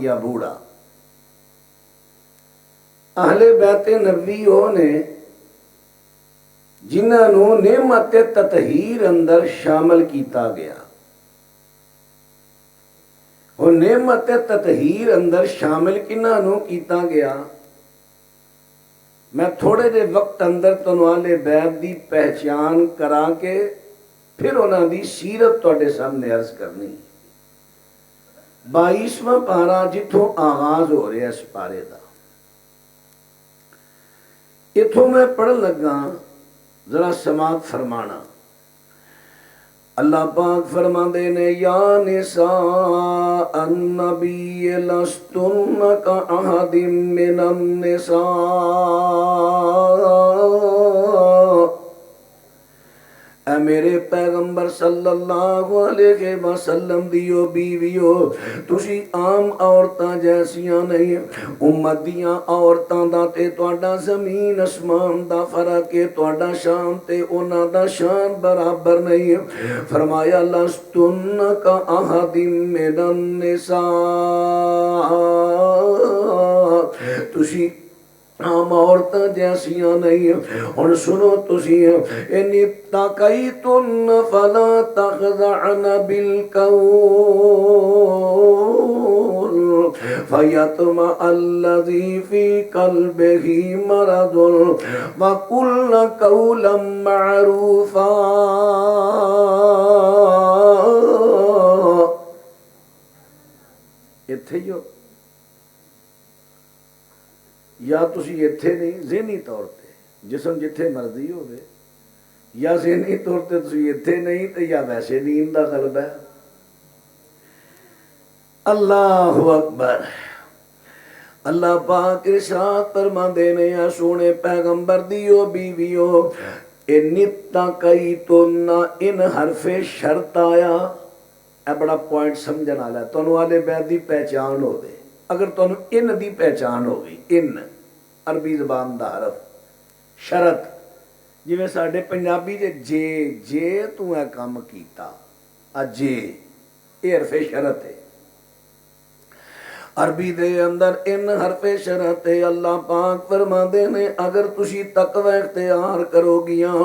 یا بوڑھا، اہل بیت نبی وہ نے جنہاں نو نعمت تطہیر اندر شامل کیتا گیا. اور نعمت تطہیر اندر شامل کنہاں نو کیتا گیا؟ میں تھوڑے جے وقت اندر تنوں اہل بیت دی پہچان کرا کے پھر انہاں دی سیرت تواڈے سامنے عرض کرنی. 22واں پارہ جتھوں آغاز ہو رہا اس پارے دا، اتھوں میں پڑھن لگا، ذرا سماعت فرمانا. اللہ پاک فرماندے نے یا نساء النبی لستن کاحد من النساء، اے میرے پیغمبر صلی اللہ علیہ وسلم دیو بیویو، تسی عام عورتاں جیسیاں نہیں. امت دیاں عورتاں دا تے تواڈا زمین اسمان دا فرق ہے، تواڈا شان تے انہاں دا شان برابر نہیں. فرمایا لستن کا احد من النساء، تسی عام عورتاں جیسیاں نہیں. ہن سنو تسی، ان اتقیتن فلا تخضعن بالقول فیطمع الذی فی قلبہ مرض وقلن قولا معروفا. اتھے جو یا تسی اتھے نہیں، ذہنی طور تے جسم جتھے مرضی ہوئے، یا ذہنی طور تے تسی اتھے نہیں تے یا ویسے نیند دا غلبہ ہے. اللہ اکبر. اللہ پاک ارشاد فرماندے نے یا سونے پیغمبر دیو بیویو، ان اتقیتن، ان حرف شرط آیا. اے بڑا پوائنٹ سمجھن والا ہے. تانوں والے بیت دی پہچان ہوے، اگر تانوں ان دی پہچان ہوگی، ان عربی زبان دا حرف شرط، جویں ساڈے پنجابی جے تو اے کام کیتا، جے اے حرف شرط ہے. عربی دے اندر ان حرف شرط ہے. اللہ پاک فرماندے نے اگر تسی تقوی اختیار کرو گیاں.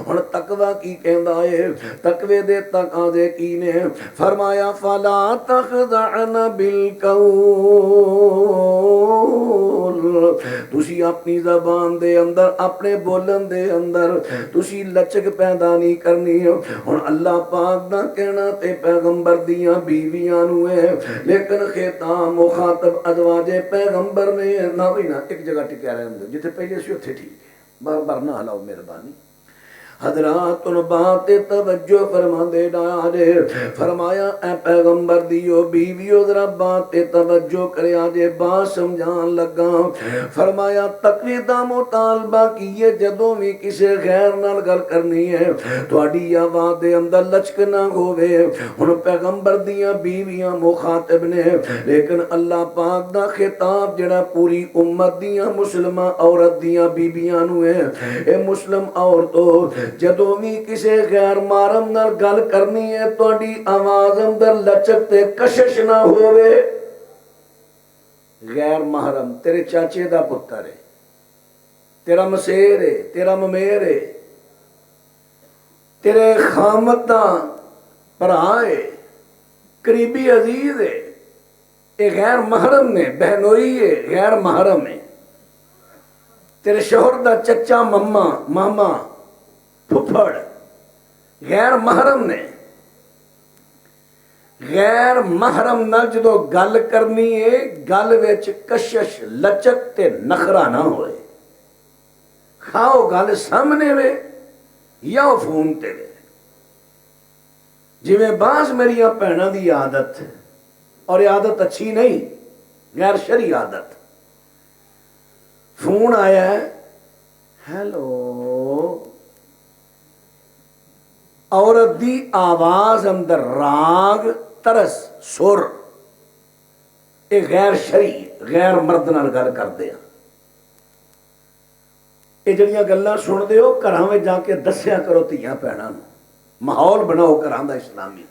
ہن تقوی کی کہندا ہے؟ تقوی دے تقاضے کی نے؟ فرمایا فلا تخضعن بالقول، تسی اپنی زبان دے اندر، اپنے بولن دے اندر تسی لچک پیدا نہیں کرنی. ہن اللہ پاک دا کہنا تے پیغمبر دیاں بیویاں نو ہے، لیکن خطاب مخاطب ازواج پیغمبر نے نہ بھی نہ ایک جگہ ٹکیا رہن دو، جتھے پہلے سی اتھے ٹھیک ہے، بار بار نہ ہلاؤ مہربانی. حضرات ان بات توجہ فرما دے ڈالے. فرمایا اے پیغمبر دیو بیویو ذرا بات توجہ کرے آجے، بات سمجھان لگا. فرمایا تقوی دا مطالبہ کیے جدوں بھی کسی غیر نال گل کرنی ہے تواڈی آواز دے اندر لچک نہ ہوے. ہن پیغمبر دیاں بیویاں مخاطب نے، لیکن اللہ پاک دا خطاب جڑا پوری امت دیاں مسلمہ عورت دیاں بیبیاں نو ہے. اے مسلم عورتوں، جدوں بھی کسی غیر محرم نال گل کرنی ہے تواڈی آواز اندر لچک تے کشش نہ ہوے. غیر محرم تیرے چاچے دا پتر ہے، تیرا مسیر ہے، تیرا ممیر ہے، تیرے خامت دا بھرا ہے، قریبی عزیز ہے، یہ غیر محرم نے، بہنوئی ہے، غیر محرم ہے. تیرے شوہر دا چچا ماما پھپھڑ غیر محرم نے. غیر محرم نال جدو گل کرنی ہے گل وچ کشش لچک تے نخرا نہ ہوئے. کھاؤ گل سامنے وے یا فون تے وے. جویں بعض میریاں بھیناں دی عادت، اور یہ عادت اچھی نہیں، غیر شرعی عادت، فون آیا ہے ہیلو، عورت دی آواز اندر راگ ترس سر، یہ غیر شرعی، غیر مرد نال گل کردے ہیں. یہ جڑیاں گلاں سن دے ہو گھراں وچ جا کے دسیا کرو دھیاں بھیناں نوں، ماحول بناؤ گھراں دا اسلامی.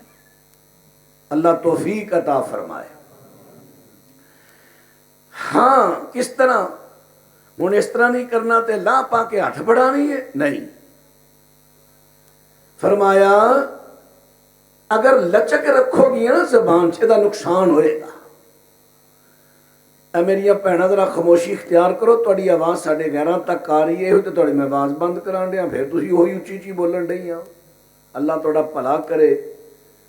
اللہ توفیق عطا فرمائے. ہاں کس طرح؟ ہوں اس طرح نہیں کرنا تے لا پا کے ہاتھ بڑھانی ہے نہیں. فرمایا اگر لچک رکھو گی نا زبان سے دا نقصان ہوئے گا. اے میری بھیناں ذرا خاموشی اختیار کرو. تہاڈی آواز ساڈے گھراں تک آ رہی ہے تے تہاڈی میں آواز بند کران ڈیا پھر تسی وہی اچھی اچھی بولن ڈئی آ. اللہ تہاڈا بھلا کرے.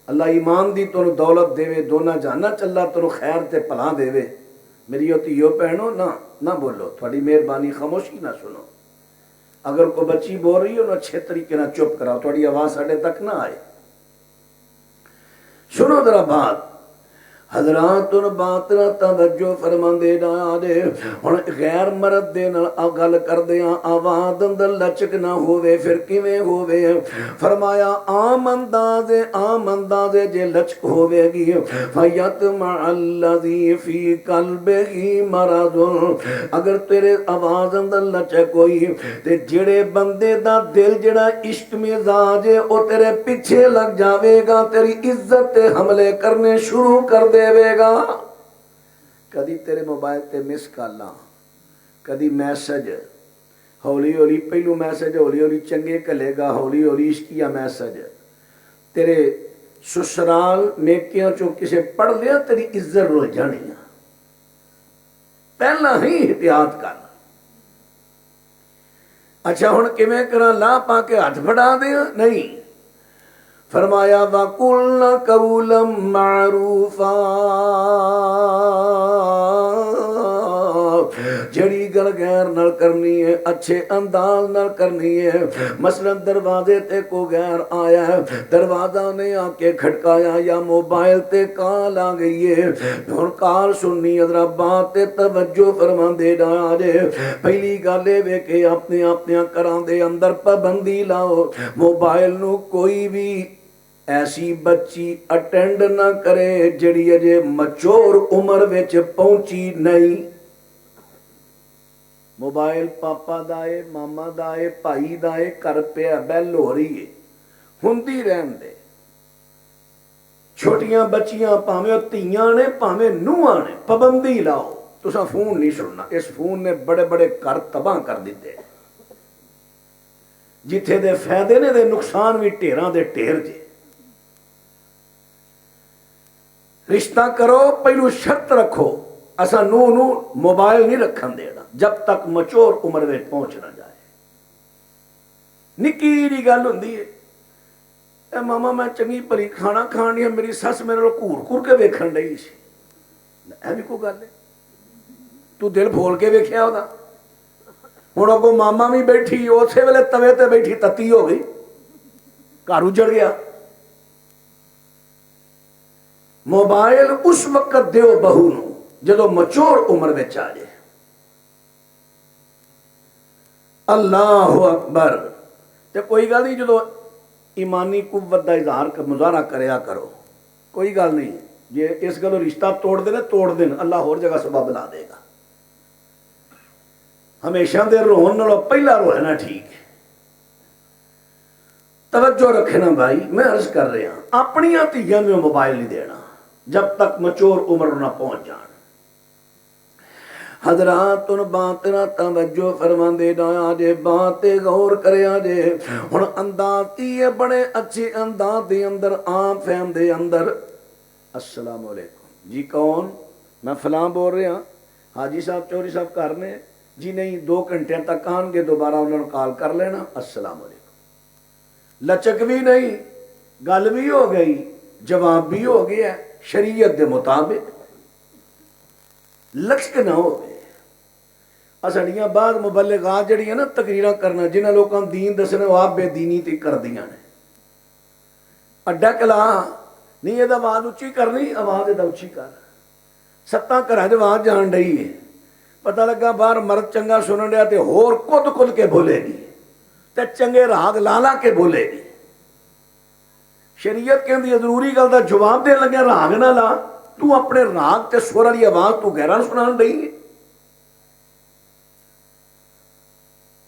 اللہ ایمان دی تانوں دولت دے، دونوں جہاناں چ اللہ تانوں خیر تے بھلا دے. میری دھیو بہنو نہ بولو، تھوڑی مہربانی خاموشی نہ سنو. اگر کوئی بچی بول رہی ہو نہ اچھے طریقے نہ چپ کراؤ، تھوڑی آواز ساڈے تک نہ آئے. سنو ذرا بات حضرات، ان بات نہ توجہ فرماندے جا دے. ہن غیر مرد دے نال گل کردے ہاں، آواز اندر لچک نہ ہوے پھر کیویں ہوے؟ فرمایا عام انداز جے لچک ہوے گی فیطمع الذی فی قلبہ مرض. اگر تیرے آواز اندر لچک ہوئی تے جڑے بندے دا دل جڑا عشق مزاج ہے او تیرے پیچھے لگ جاوے گا، تیری عزت تے حملے کرنے شروع کر دے گا. کدی تیرے موبائل تے مس کالاں، کدی میسج ہولی ہولی، پہلو میسج ہولی ہولی چنگے کلے گا، ہولی ہولی عشقیہ میسج. تیرے سسرال میکیاں چوں کسے پڑھ لیا تیری عزت رہ جانی. پہلا ہی احتیاط کر. اچھا ہن کیویں کراں؟ لا پا کے ہاتھ بڑھا دیا نہیں. فرمایا وَقُلْنَا قَوْلًا مَعْرُوفًا. جڑی گل غیر نال کرنی ہے اچھے انداز نال کرنی ہے. مثلا دروازے تے کو غیر آیا ہے، دروازہ نے آ کے کھٹکایا یا موبائل تے کال آ گئی ہے، ہن کال سننی ادرا بات تے توجہ فرما دے جا دے. پہلی گل اے کہ اپنے گھراں دے اندر پابندی لاؤ. موبائل نو کوئی بھی ایسی بچی اٹینڈ نہ کرے جڑی اجے مچور عمر وچ پہنچی نہیں. موبائل پاپا دا اے، ماما دا اے، بھائی دا اے، کر پیا بیل ہو رہی ہے، ہوندی رہن دے. چھوٹیاں بچیاں پاویں تیاں نے پاویں نوہاں نے، پابندی لاؤ. تساں فون نہیں سننا. اس فون نے بڑے بڑے گھر تباہ کر دیتے. جتھے دے فائدے نے دے نقصان بھی ٹھیراں دے ٹھیر جے. رشتہ کرو پہلو شرط رکھو، اسا نو موبائل نہیں رکھن دینا جب تک مچور عمر میں پہنچ نہ جائے. نکی جی گل ہوندی ہے، اے ماما میں چنگی بھلی کھانا کھان ڈی، میری سس میرے نال گھور گھور کے ویکھن ڈئی سی. اے بھی کوئی گل ہے؟ تو دل پھول کے ویکھیا ہودا. ہن اگوں ماما بھی بیٹھی، اسی ویلے توے تے بیٹھی تتی ہو گئی، گھر اجڑ گیا. موبائل اس وقت دیو بہو نو جدو مچور عمر میں آ جائے. اللہ اکبر. تے کوئی گل نہیں، جدو ایمانی قوت دا اظہار مظاہرہ کریا کرو، کوئی گل نہیں. جی اس گلوں رشتہ توڑ دین اللہ ہور جگہ سبب لا دے گا. ہمیشہ دے رون نالوں پہلا رونا ٹھیک ہے. توجہ رکھنا بھائی، میں عرض کر رہا ہوں اپنی دھیاں میں موبائل نہیں دینا جب تک مچور عمر نہ پہنچ جان. حضرات ان بات نہ توجہ فرما دے جا جے، بات غور کریا جے. ہن انداز یہ بڑے اچھے انداز دے اندر عام فہم دے اندر السلام علیکم جی کون؟ میں فلاں بول رہا. حاجی صاحب چوری صاحب گھر نے جی؟ نہیں، 2 گھنٹے تک آن گے، دوبارہ انہوں نے کال کر لینا. السلام علیکم. لچک بھی نہیں، گل بھی ہو گئی، جواب بھی ہو گیا شریعت دے مطابق. لچک نہ ہو. سڑیاں بعض مبلغات جڑیاں نا تقریراں کرنا، جنہاں لوگوں دین دسنا وہ آپ بے دینی تے کر دیاں نے. اڈا کلا نہیں یہ آواز اچھی کرنی، آواز یہ اچھی کر. 7 گھراں آواز جان ڈئی ہے، پتہ لگا باہر مرد چنگا سنن ڈیا تے ہور کد کے بولے گی تے چنگے راگ لا لا کے بولے گی. شریعت کہندی ہے ضروری گل دا جواب دین لگا راگ نہ لا. تو اپنے راگ تے سور والی آواز تو گہرا سنان ڈئی ہے.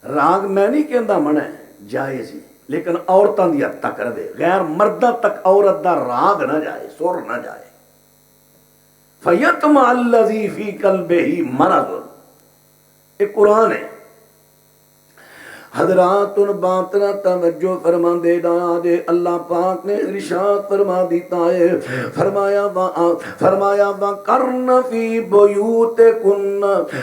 راگ میں نہیں کہندا منع ہے، جائز ہی، لیکن عورتاں دی حد تک رہے. غیر مرداں تک عورت دا راگ نہ جائے، سر نہ جائے. فَيَطْمَعَ الَّذِي فِي قَلْبِهِ مَرَضٌ، یہ قرآن ہے۔ حضرات ان بات نہ توجہ فرما دے دے، اللہ پاک نے ارشاد فرما دیتا ہے، فرمایا وَقَرْنَ فِي بُيُوتِكُنَّ،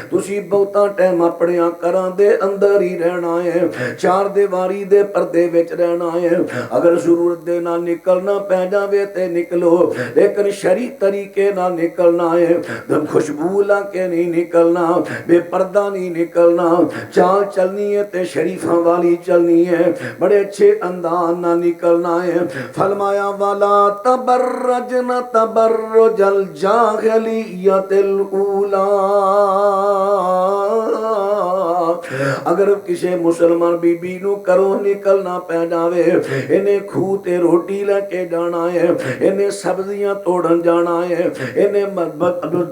تسی بہتا ٹائم اپنے گھراں دے اندر ہی رہنا ہے، چار دیواری دے پردے وچ رہنا ہے۔ اگر ضرورت دے نال نکلنا پہ جاوے تے نکلو، لیکن شرعی طریقے نال نکلنا ہے، خوشبو لا کے نہیں نکلنا، بے پردہ نہیں نکلنا، چال چلنی ہے تے شریف والی چلنی ہے، بڑے اچھے انداز نہ نکلنا ہے۔ فرمایا وَلَا تَبَرَّجْنَ تَبَرُّجَ الْجَاهِلِيَّةِ الْأُولَىٰ، اگر کسی مسلمان بی بی نو کرو نکلنا پہ جاوے، انہیں کھو تے روٹی لے کے جانا ہے، انہیں سبزیاں توڑن جانا ہے، انہیں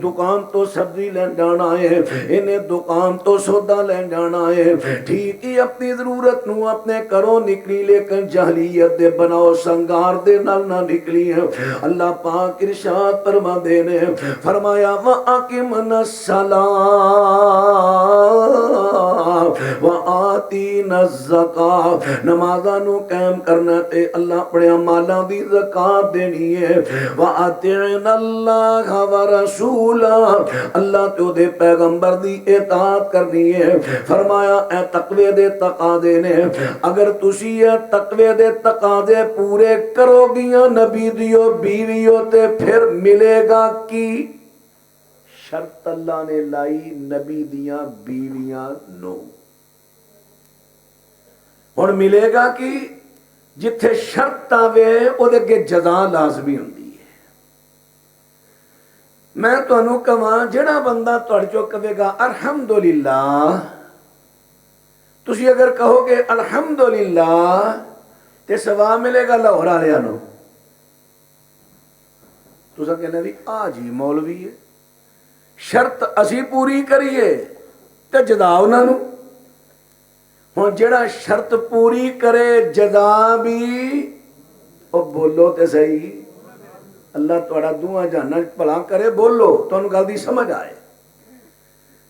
دکان تو سبزی لین جانا ہے، انہیں دکان تو سودا لین جانا ہے، ٹھیک ہی اپنی ضرورت نو اپنے کرو نکلی، لیکن جہلیت دے بناؤ سنگار دے نال نہ نکلی ہے۔ اللہ پاک ارشاد فرما دینے، فرمایا وَأَقِمْنَا الصَّلَاةَ وَآتِينَا الزَّكَاةَ، نمازاں نو قائم کرنا تے اللہ اپنے مالاں دی زکات دینی ہے۔ وَأَطِعْنَا اللَّهَ وَرَسُولَهُ، اللہ تو دے پیغمبر دی اطاعت کرنی ہے۔ فرمایا اے تقوی دے تقاضے نے، اگر تسی اے تقوی دے تقاضے پورے کرو گیاں نبی دیو بیویوں تے پھر ملے گا کی؟ شرط اللہ نے لائی نبی دیاں بیویاں نو، ہن ملے گا کی؟ جتھے شرط آوے او دے کے جزا لازمی ہوندی ہے۔ میں تانوں کہاں جڑا بندہ تہاڈے چوں کہے گا الحمدللہ، تسی اگر کہو گے الحمدللہ تے ثواب ملے گا لاہور والےاں نو، تساں کہنا بھی آ جی مولوی ہے، شرط اسی پوری کریے تے جزا انہاں نو۔ ہن جڑا شرط پوری کرے جزا بھی، او بولو تے صحیح، اللہ تہاڈا دعا جہانا بھلا کرے، بولو تانوں گل دی سمجھ آئے۔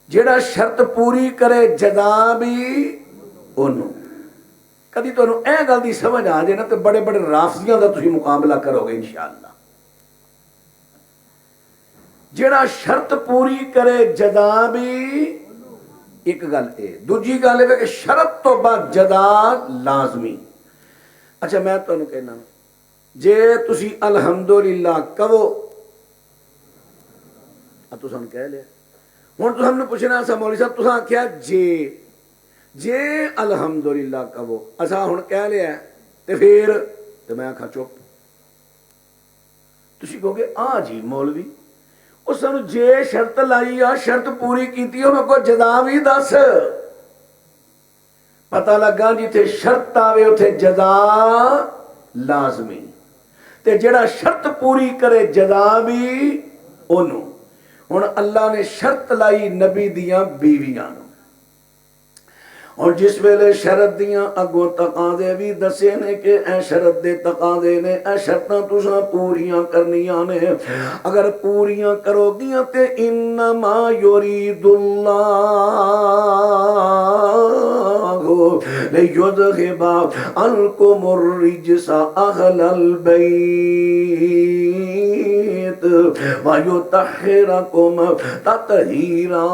جڑا شرط پوری کرے جزا بھی انہوں، کدی تانوں اے گل دی سمجھ آ جائے نا تے بڑے بڑے رافضیاں دا تسی مقابلہ کرو گے انشاءاللہ۔ جڑا شرط پوری کرے جزا بھی، ایک گل ہے، دوجی گل ہے کہ شرط تو بعد جزا لازمی۔ اچھا میں تانوں کہنا، جے تسی الحمدللہ کہو، تساں کہہ لیا، ہن تساں نے پوچھنا سا مولوی صاحب تساں آکھیا جے الحمدللہ کہو، اساں ہن کہہ لیا تے پھر تے میں آکھا چپ، تسی کہو گے آ جی مولوی اس نے جے شرط لائی آ شرط پوری کیتی ہو، میں کو جزا بھی دس۔ پتہ لگا جتھے شرط آوے اتھے جزا لازمی، تے جڑا شرط پوری کرے جزا بھی انہوں۔ ہن اللہ نے شرط لائی نبی دیاں بیویاں نو، اور جس ویلے شرط دیاں اگوں تقاضے بھی دسے نے کہ اے شرط دے تقاضے نے، اے شرطاں تساں پوریاں کرنیاں نے، اگر پوریاں کرو گیاں تے انما یرید اللہ لیذھب عنکم الرجس اہل البیت ویطہرکم تطہیرا۔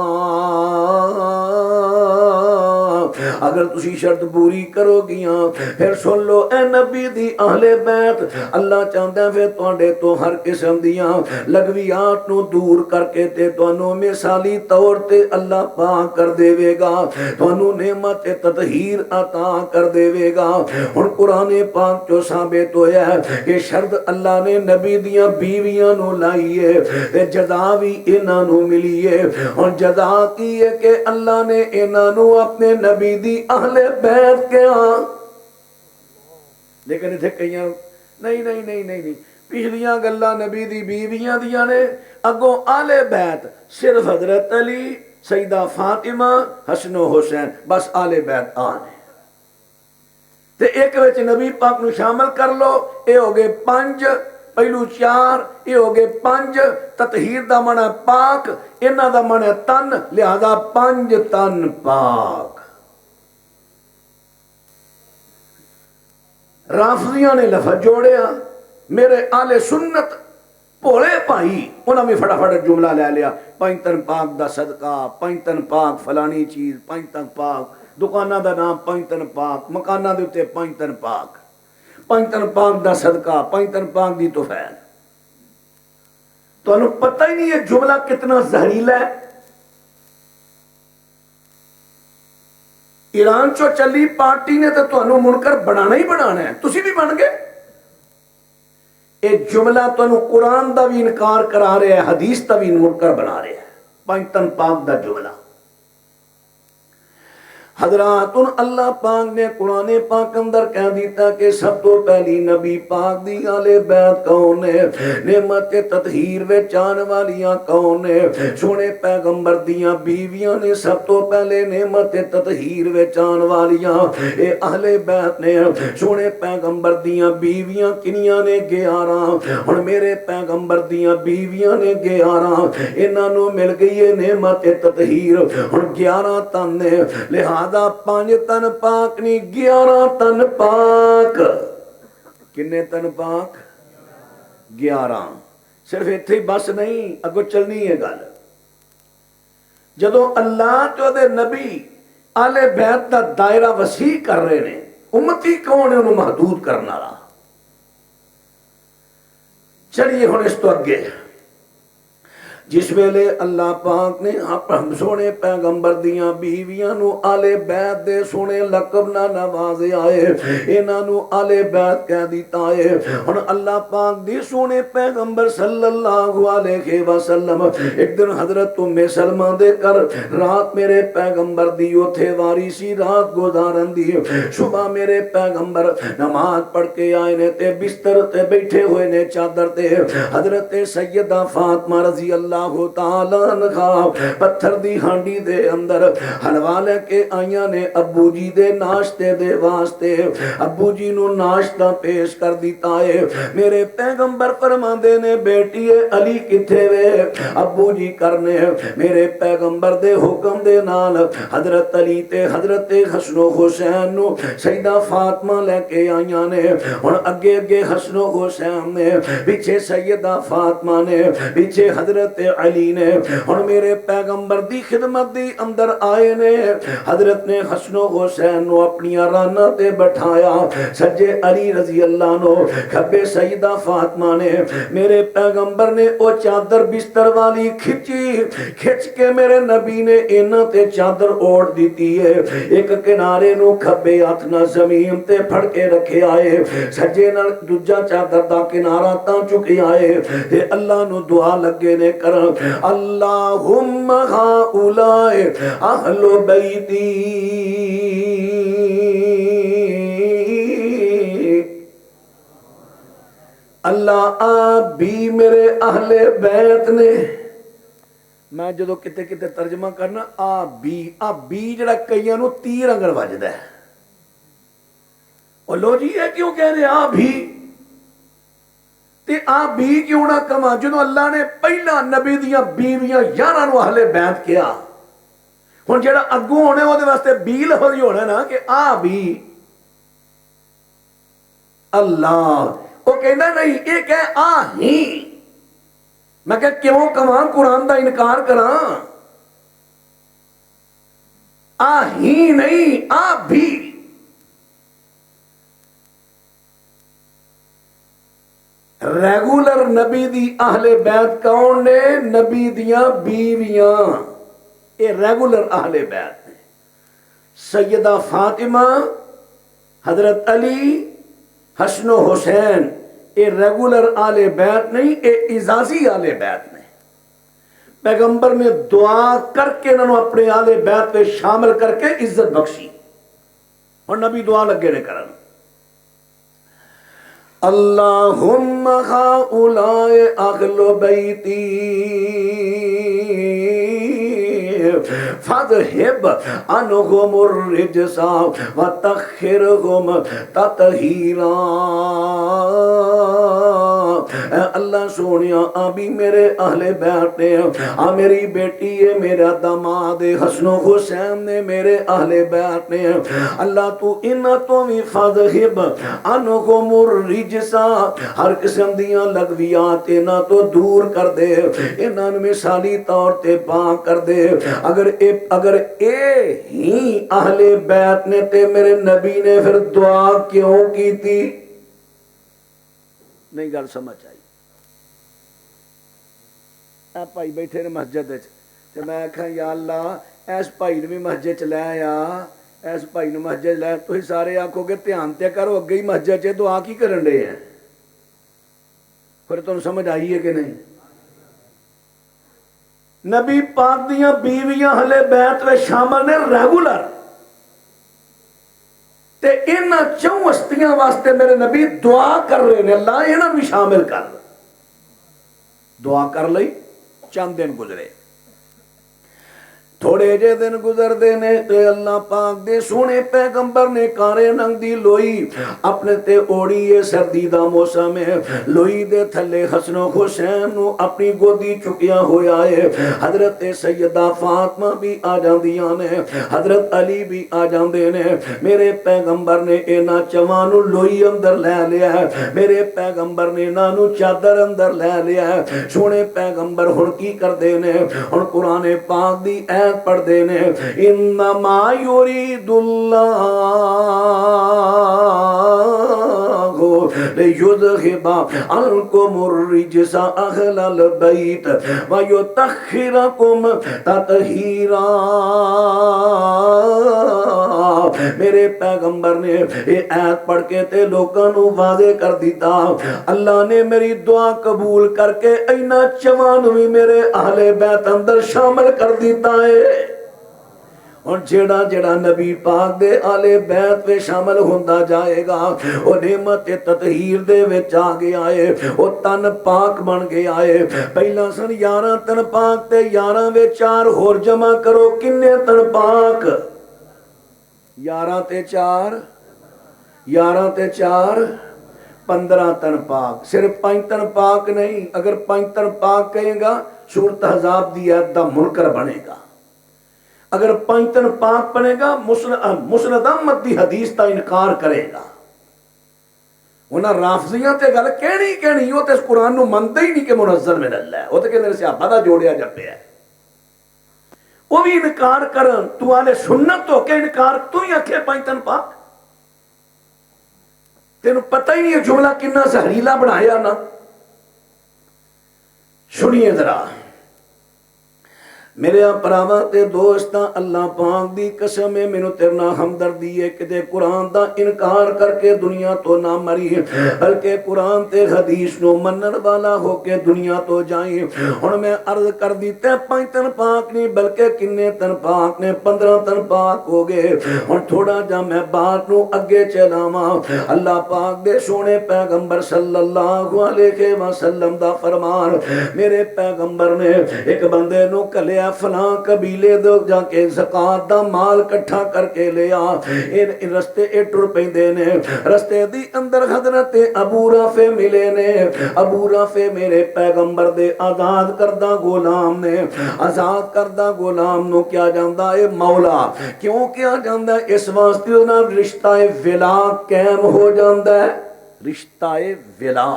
اگر تسی شرط پوری کرو گیاں پھر سن لو اے نبی دی اہل بیت، اللہ چاہتا ہے پھر تواڈے تو ہر قسم دیاں لغویات نو دور کر کے تے تانوں مثالی طور تے اللہ پاک کر دے گا، تانوں نعمت تطہیر عطا کر دے گا۔ ہن قرآن پاک جو ثابت ہویا ہے کہ شرط اللہ نے نبی دیاں بیویاں نو لائی ہے تے جزا بھی انہاں نو ملی ہے۔ ہن جزا کی ہے کہ اللہ نے انہاں نو اپنے نبی دی اہل بیت کیا، لیکن اتھے کئیاں نہیں پچھلیاں گلاں نبی دی بیویاں دیاں نے، اگوں اہل بیت صرف حضرت علی، سیدہ فاطمہ، حسن و حسین، بس اہل بیت آن ہے تے ایک وچ نبی پاک نو شامل کر لو، اے ہو گئے 5، پہلو 4 یہ ہو گئے 5 تطہیر دا معنی پاک انہاں دا معنی تن لہذا 5 تن پاک رافضیاں نے لفظ جوڑیا میرے آل سنت بھولے بھائی انہاں بھی فٹافٹ جملہ لے لیا 5 تن پاک دا صدقہ 5 تن پاک فلانی چیز 5 تن پاک دکانہ دا نام 5 تن پاک مکانہ دے اتے 5 تن پاک 5 تن پاک دا صدقہ 5 تن پاک دی توفیل تو انہوں پتہ ہی نہیں یہ جملہ کتنا زہریلا ہے ایران چو چلی پارٹی نے تو انہوں منکر بنانا ہی بنانا ہے تسی بھی بن گئے یہ جملہ تو انہوں قرآن دا بھی انکار کرا رہے ہیں حدیث دا بھی منکر بنا رہے ہیں 5 تن پاک دا جملہ حضرات اللہ پاک نے قرآن پاک اندر کہہ دیتا کہ سب تو پہلی نبی پاک دی آل بیت کون ہے نعمت تطہیر وچ آن والیاں کون ہے سونے پیغمبر دیاں بیویاں نے سب تو پہلے نعمت تطہیر وچ آن والیاں اے اہل بیت نے سونے پیغمبر دیاں بیویاں کنیاں نے 11 ہن میرے پیغمبر دیاں بیویاں نے 11 انہاں نو مل گئی ہے نعمت تطہیر ہن 11 تن نے لہذا 5 تن پاک نہیں 11 تن پاک کنے تن پاک 11 صرف اتھے بس نہیں اگو چلنی ہے گل جدو اللہ تو دے نبی آل بیت دا دائرہ وسیع کر رہے نے امتی کون ہے انہوں محدود کرنا رہا چلیے ہن اس تو اگے جس ویلے اللہ پاک نے ہم سونے پیغمبر دیاں بیویاں نو آل بیت دے سونے لقب نہ نوازے آئے انہاں نو آل بیت کہہ دیتا ہے اور اللہ پاک دی سونے پیغمبر صلی اللہ علیہ وسلم ایک دن حضرت سلمہ دے کر رات میرے پیغمبر دی اتھے واری سی رات گزارن دی صبح میرے پیغمبر نماز پڑھ کے آئے نے تے بستر تے بیٹھے ہوئے نے چادر تے حضرت سیدہ فاطمہ رضی اللہ تعالیٰ عنہ پتھر دی ہانڈی دے اندر حلوہ لے کے آئیاں نے ابو جی دے ناشتے دے واسطے ابو جی نو ناشتہ پیش کر دیتا ہے میرے پیغمبر فرماندے نے بیٹی علی کتھے وے ابو جی کرنے میرے پیغمبر دے حکم دے نال حضرت علی تے حضرت حسن و حسین نو سیدہ فاطمہ لے کے آئیاں نے اور اگے اگے حسن و حسین نے پیچھے سیدہ فاطمہ نے پیچھے حضرت علی نے اور میرے پیغمبر دی خدمت دی اندر آئے نے حضرت نے حسن و حسین نو اپنی رانہ تے بٹھایا سجے علی رضی اللہ عنہ کھبے سیدہ فاطمہ نے میرے پیغمبر نے او چادر بستر والی کھچ کے میرے نبی نے انہاں تے چادر اوڑ دیتی ہے ایک کنارے نو کھبے ہاتھ نہ زمین تے پھڑ کے رکھے آئے سجے نال دوجا چادر دا کنارہ تاں چکے آئے تے اللہ نو دعا لگے نے کر اللہم ہاؤلائے اہل بیتی اللہ آپ بھی میرے اہل بیت نے میں جدو کتے کتے ترجمہ کرنا آپ بھی جڑا کئیاں نو تیر انگر وجدہ ہے اور لو جی ہے کیوں کہہ رہے آپ بھی تے آپ بھی کیوں نہ کما جنہوں اللہ نے پہلا نبی دیاں بیویاں 11 نو اہل بیت کیا ہن جڑا اگوں ہونے وہ دے واسطے بی لفظ ہی ہونا نا کہ آ بھی اللہ وہ کہنا نہیں یہ کہ آ ہی میں کہ کیوں کما قرآن دا انکار کراں آ ہی نہیں آ بھی ریگولر نبی دی اہل بیت کون نے نبی دیاں بیویاں یہ ریگولر اہل بیت نے سیدہ فاطمہ حضرت علی حسن و حسین یہ ریگولر اہل بیت نہیں یہ اعزازی اہل بیت نے پیغمبر نے دعا کر کے انہوں اپنے اہل بیت میں شامل کر کے عزت بخشی اور نبی دعا لگے نے کرن اللہم ہاؤلائے اہل بیتی فاذہب عنہم الرجسا وطہرہم تطہیرا اللہ سونیا آ بھی میرے اہل بیت نے، آ میری بیٹی ہے، میرا داماد حسن و حسین نے، میرے اہل بیت نے، اللہ تو انہاں تو بھی فضحب عنہم الرجسا، ہر قسم دیاں لغویات انہاں تو دور کر دے، انہاں مثالی طور تے پاک کر دے۔ اگر اے ہی اہل بیت نے تے میرے نبی نے پھر دعا کیوں کی تھی؟ نہیں گل سمجھ آئی؟ اے بھائی بیٹھے نے مسجد تے میں آکھاں یا اللہ ایس بھائی نے بھی مسجد چ لے آ، ایس بھائی نے مسجد لے، تسی سارے آکھو گے دھیان تے کرو، اگے ہی مسجد چ دعا کی کرن دے ہیں؟ پھر تمہیں سمجھ آئی ہے کہ نہیں؟ نبی پاک دیاں بیویاں اہل بیت میں شامل نے ریگولر، تے ان چوں ہستیاں واسطے میرے نبی دعا کر رہے ہیں، اللہ انہاں بھی شامل کر، دعا کر لئی۔ چند دن گزرے، تھوڑے جے دن گزر دینے تے اللہ پاک دے سونے پیغمبر نے کارے ننگ دی لوئی اپنے تے اوڑی ہے، سردی دا موسم ہے، لوئی دے تھلے حسن و حسین نو اپنی گودی چکیا ہویا ہے، حضرت سیدہ فاطمہ بھی آ جاندیاں نے، حضرت علی بھی آ جاندے نے، میرے پیغمبر نے اینا چوانو لوئی اندر لے لیا ہے، میرے پیغمبر نے نانو چادر اندر لے لیا ہے، سونے پیغمبر ہن کی کر دینے، ہن قرآن پاک دی ایت پڑھ دینے، انما یرید اللہ لیذہب عنکم الرجس اہل البیت ویطہرکم تطہیرا۔ میرے پیغمبر نے یہ ایت پڑھ کے تے لوگاں نو واضح کر دیتا، اللہ نے میری دعا قبول کر کے اینا چوانوی میرے اہل بیت اندر شامل کر دیتا ہے۔ اور جیڑا جیڑا نبی پاک دے آلے بیت میں شامل ہوندہ جائے گا وہ نعمت تطہیر دے وچ آ گیا ہے، وہ تن پاک بن گیا ہے۔ پہلا سن 11 تن پاک تے 11 وے 4 ہور جمع کرو، کنے تن پاک؟ 11 تے 4 11 تے 4 15 تن پاک۔ صرف 5 تن پاک نہیں، اگر 5 تن پاک کہیں گا سورۃ احزاب دی ایت دا منکر بنے گا، اگر 5 تن پاک بنے گا مسند احمد دی حدیث تا انکار کرے گا۔ انہاں رافضیاں تے گل کہنی وہ تے اس قرآن نو منتے ہی نہیں کہ منزل من اللہ ہے، وہ تے کہندے صحابہ دا جوڑیا جپیا ہے، وہ بھی انکار کرن، تو آلے سنت ہو کے انکار، تو ہی آکھے 5 تن پاک؟ تینوں پتہ ہی نہیں ہے جملہ کنا زہریلا بنایا نا۔ سنیے ذرا میرے پراواں تے دوستاں، اللہ پاک دی قسم ہے مینوں تیرنا ہمدردی ہے کہ تے قرآن دا انکار کر کے دنیا تو نہ مری، بلکہ قرآن تے حدیث نو منن والا ہو کے دنیا تو جائیں۔ ہن میں عرض کر دیتے 5 تن پاک نہیں بلکہ کنے تن پاک نے، 15 تن پاک ہو گئے۔ ہن تھوڑا جا میں بات نو اگے چلاواں، اللہ پاک دے سونے پیغمبر صلی اللہ علیہ وسلم دا فرمان، میرے پیغمبر نے ایک بندے نو کلیا فلاں قبیلے دو جا کے زکات دا مال کٹھا کر کے لیا، ان رستے ٹر پیندے نے، رستے دی اندر حضرت ابو رافع ملے نے، ابو رافع میرے پیغمبر دے آزاد کردہ غلام نے، آزاد کردہ غلام نو کیا جاندا ہے مولا، کیوں کیا جاندا ہے؟ اس واسطے انہاں رشتہ ولا قائم ہو جاندا ہے، رشتہ ولا،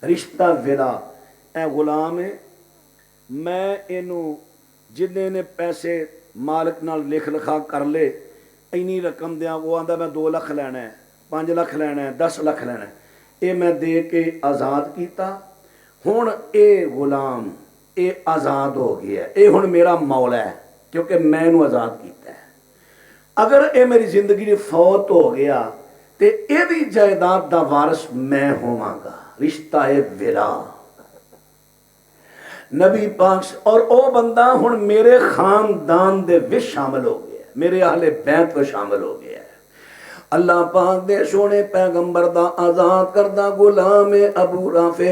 رشتہ ولا۔ اے غلام ہے، میں اینو جنہیں نے پیسے مالک نال لکھ لکھا کر لے اینی رقم دیاں، وہ آندا میں 2 لاکھ لینا ہے، 5 لاکھ لینا ہے، 10 لاکھ لینا ہے، اے میں دے کے آزاد کیتا، ہن اے غلام اے آزاد ہو گیا ہے، اے ہن میرا مولا ہے کیونکہ میں نو آزاد کیتا ہے۔ اگر اے میری زندگی دی فوت ہو گیا تے اے دی جائیداد دا وارث میں ہوواں گا، رشتہ ولا۔ نبی پاک اور او بندہ ہن میرے خاندان دے وچ شامل ہو گیا ہے، میرے اہل بیت میں شامل ہو گیا ہے۔ اللہ پاک دے سونے پیغمبر دا آزاد کردہ غلام ابو رافع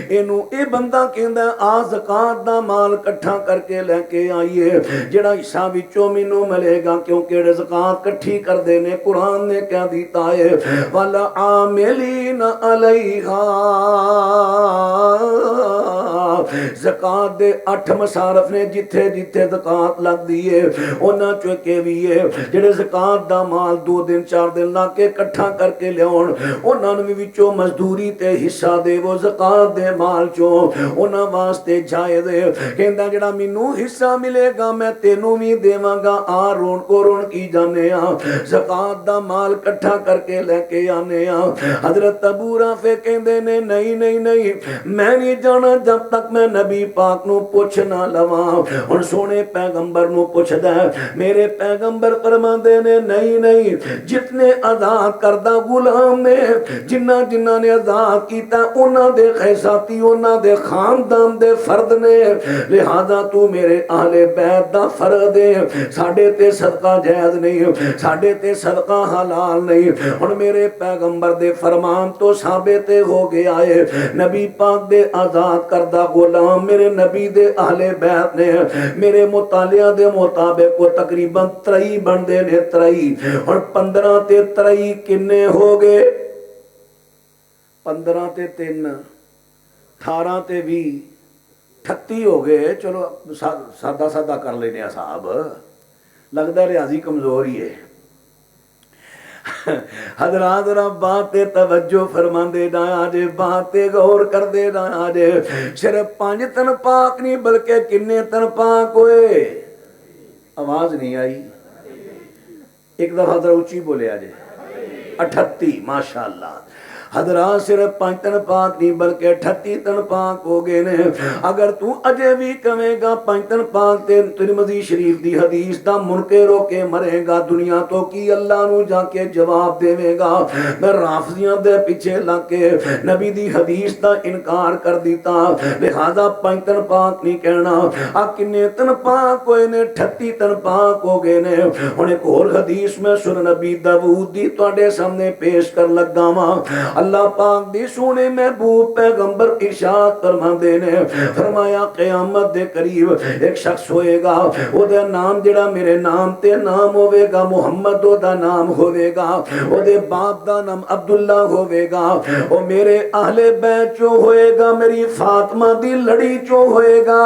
اینو اے بندہ کہندا آ زکات دا مال کٹھا کر کے لے کے آئیے جڑا حصہ وچوں مینوں ملے گا کیونکہ زکات کٹھی کر دینے قرآن نے کہہ دیتا ہے والا عاملین علیہا زکات دے 8 مصارف نے جتھے جتھے زکات لگ دیئے انہاں چوکے بھی ہے جڑے زکات دا مال 2 دن 4 دن لا کے کٹھا کر کے لیاون انہاں نوں وچوں مزدوری تے حصہ دے وہ زکات دے مال چوں انہاں واسطے جائز ہے کہندا جڑا مینوں حصہ ملے گا میں تینوں بھی دیواں گا آ رون کو رون کی جانے ہاں زکات دا مال کٹھا کر کے لے کے آنے ہاں حضرت ابو رافع کہندے نے نہیں نہیں نہیں میں نہیں جانا جب تک میں نبی پاک نو پوچھ نہ لواں ہن سونے پیغمبر نو پوچھدا ہے میرے پیغمبر فرماندے نے نہیں نہیں جتنے آزاد کردہ غلام نے جنہ نے آزاد کیتا انہاں دے خیساتی انہاں دے خاندان دے فرد نے لہذا تو میرے اہل بیت دا فرد ہے ساڈے تے صدقہ جائز نہیں ساڈے تے صدقہ حلال نہیں ہن میرے پیغمبر دے فرمان تو ثابت ہو گیا ہے نبی پاک دے آزاد کردہ غلام میرے نبی دے اہل بیت نے میرے مطالعہ دے مطابق وہ تقریباً 23 بندے نے 23 اور 15 تے 23 کنے ہو گئے 15 تے 3 18 تے 20 38 ہو گئے چلو سادہ سادہ کر لینے صاحب لگتا ہے ریاضی کمزور ہی ہے حضرات رب بات توجہ فرمان دے نہ جے بات غور کر دے نہ جے صرف 5 تن پاک نہیں بلکہ کنے تن پاک ہوئے آواز نہیں آئی ایک دفعہ ذرا اونچی بولے آجے 38 ماشاءاللہ حضرات صرف 5 تن پاک نہیں بلکہ 38 تن پاک ہو گئے نے اگر تو اجے بھی کہے گا 5 تن پاک تے ترمذی شریف دی حدیث دا منکر ہو کے مرے گا دنیا تو کی اللہ نو جا کے جواب دے گا میں رافضیاں دے پیچھے لگ کے نبی دی حدیث دا انکار کر دیتا لہذا 5 تن پاک نہیں کہنا آ کنے تن پاک ہوئے نے 38 تن پاک ہو گئے نے ہن ایک اور حدیث میں سن نبی داؤد دی تواڈے سامنے پیش کر لگا وا اللہ پاک دی سونے محبوب پیغمبر ارشاد فرماندے نے فرمایا قیامت دے قریب ایک شخص ہوئے گا او دا نام جڑا میرے نام تے نام ہوئے گا محمد او دا نام ہوئے گا او دے باپ دا نام عبداللہ ہوئے گا او میرے اہل بیت چوں ہوئے گا میری فاطمہ دی لڑی چوں ہوئے گا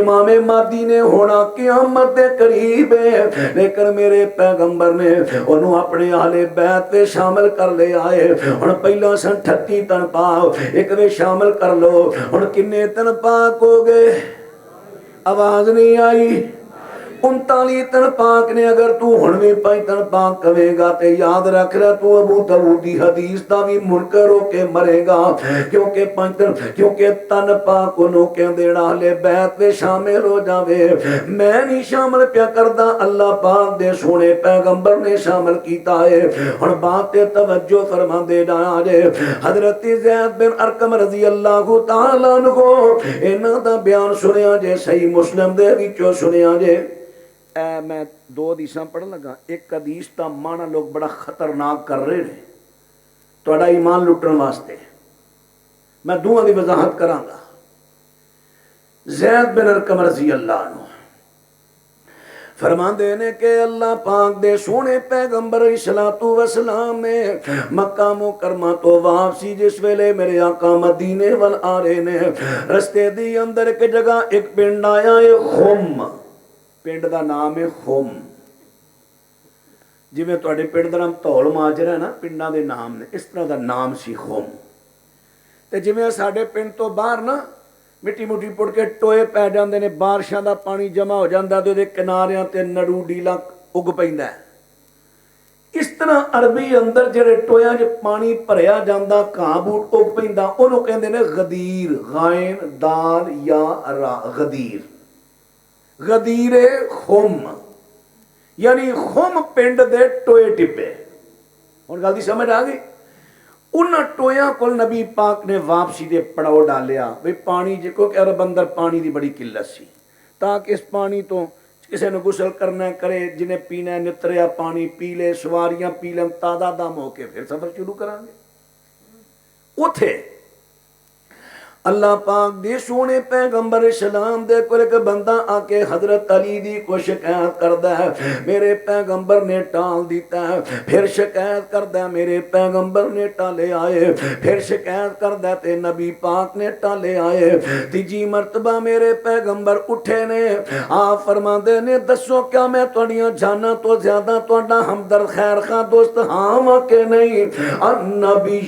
امام مہدی نے ہونا قیامت دے قریب ہے لیکن میرے پیغمبر نے انہوں اپنے اہل بیت پہ شامل کر لے آئے اور پہلا سن 38 تن پاک ایک میں شامل کر لو اور کنے تن پاک ہو گئے آواز نہیں آئی 39 تن پاک نے اگر تو ہنویں 5 تن پاک کہے گا تے یاد رکھ رہا تو ابو داؤد دی حدیث دا بھی منکر ہو کے مرے گا کیونکہ تن پاک انہوں کے دینا لے بیت میں شامل ہو جاوے میں نہیں شامل پیا کردہ اللہ پاک دے سونے پیغمبر نے شامل کیتا ہے اور بات توجہ فرما دے ڈایا جے حضرت زید بن ارقم رضی اللہ تعالیٰ عنہ انہاں دا بیان سنیا جے صحیح مسلم دے وچوں سنیا جے میں 2 حدیثاں پڑھن لگا ایک حدیث دا معنی لوگ بڑا خطرناک کر رہے ہیں تہاڈا ایمان لٹن واسطے میں دوواں دی وضاحت کراں گا زید بن ارقم رضی اللہ عنہ فرمان دینے کہ اللہ پاک دے سونے پیغمبر صلوات و سلام نے مکہ مکرمہ تو واپسی جس ویلے میرے آقا مدینے وال آ رہے نے رستے دی اندر ایک جگہ ایک پنڈ آیا ہے خم پنڈ دا نام ہے خم جی میں تواڈے پنڈ دا نام دھول ماجرا ہے نا پنڈاں دے نام نے اس طرح دا نام سی خم تے جویں ساڈے پنڈ تو باہر نا مٹی مٹی پڑ کے ٹوئے پی جاندے نے بارشاں دا پانی جمع ہو جاندا تے دے کناریاں تے نڑو ڈیلا اگ پیندا ہے اس طرح عربی اندر جڑے ٹویاں وچ پانی بھریا جاندا گھاہ بوٹ اگ پیندا اونوں کہندے نے غدیر غائن دال یا را غدیر غدیر خم یعنی خم پنڈ دے ٹوئے ٹپے ہن گل دی سمجھ آ گئی انہاں ٹویاں کول نبی پاک نے واپسی دے پڑاؤ ڈالیا بھئی پانی جے کو کہ عرب اندر پانی دی بڑی قلت سی تاکہ اس پانی تو کسی نے غسل کرنا کرے، جنہیں پینا ہے نتریا پانی پی لے، سواریاں پی لیں، تازہ دم ہو کے پھر سفر شروع کریں گے۔ اتے اللہ پاک دی سونے پیغمبر اسلام دے کو ایک بندہ آ کے حضرت علی دی کو شکایت کردا ہے، میرے پیغمبر نے ٹال دیتا ہے، پھر شکایت کردا ہے میرے پیغمبر نے ٹالے آئے، پھر شکایت کردا ہے تے نبی پاک نے ٹالے آئے، تیجی مرتبہ میرے پیغمبر اٹھے نے، آپ فرماندے نے دسو کیا میں تہاڈیاں جاناں تو زیادہ تہاڈا ہمدرد خیر خواہ دوست ہاں کہ نہیں؟ النبی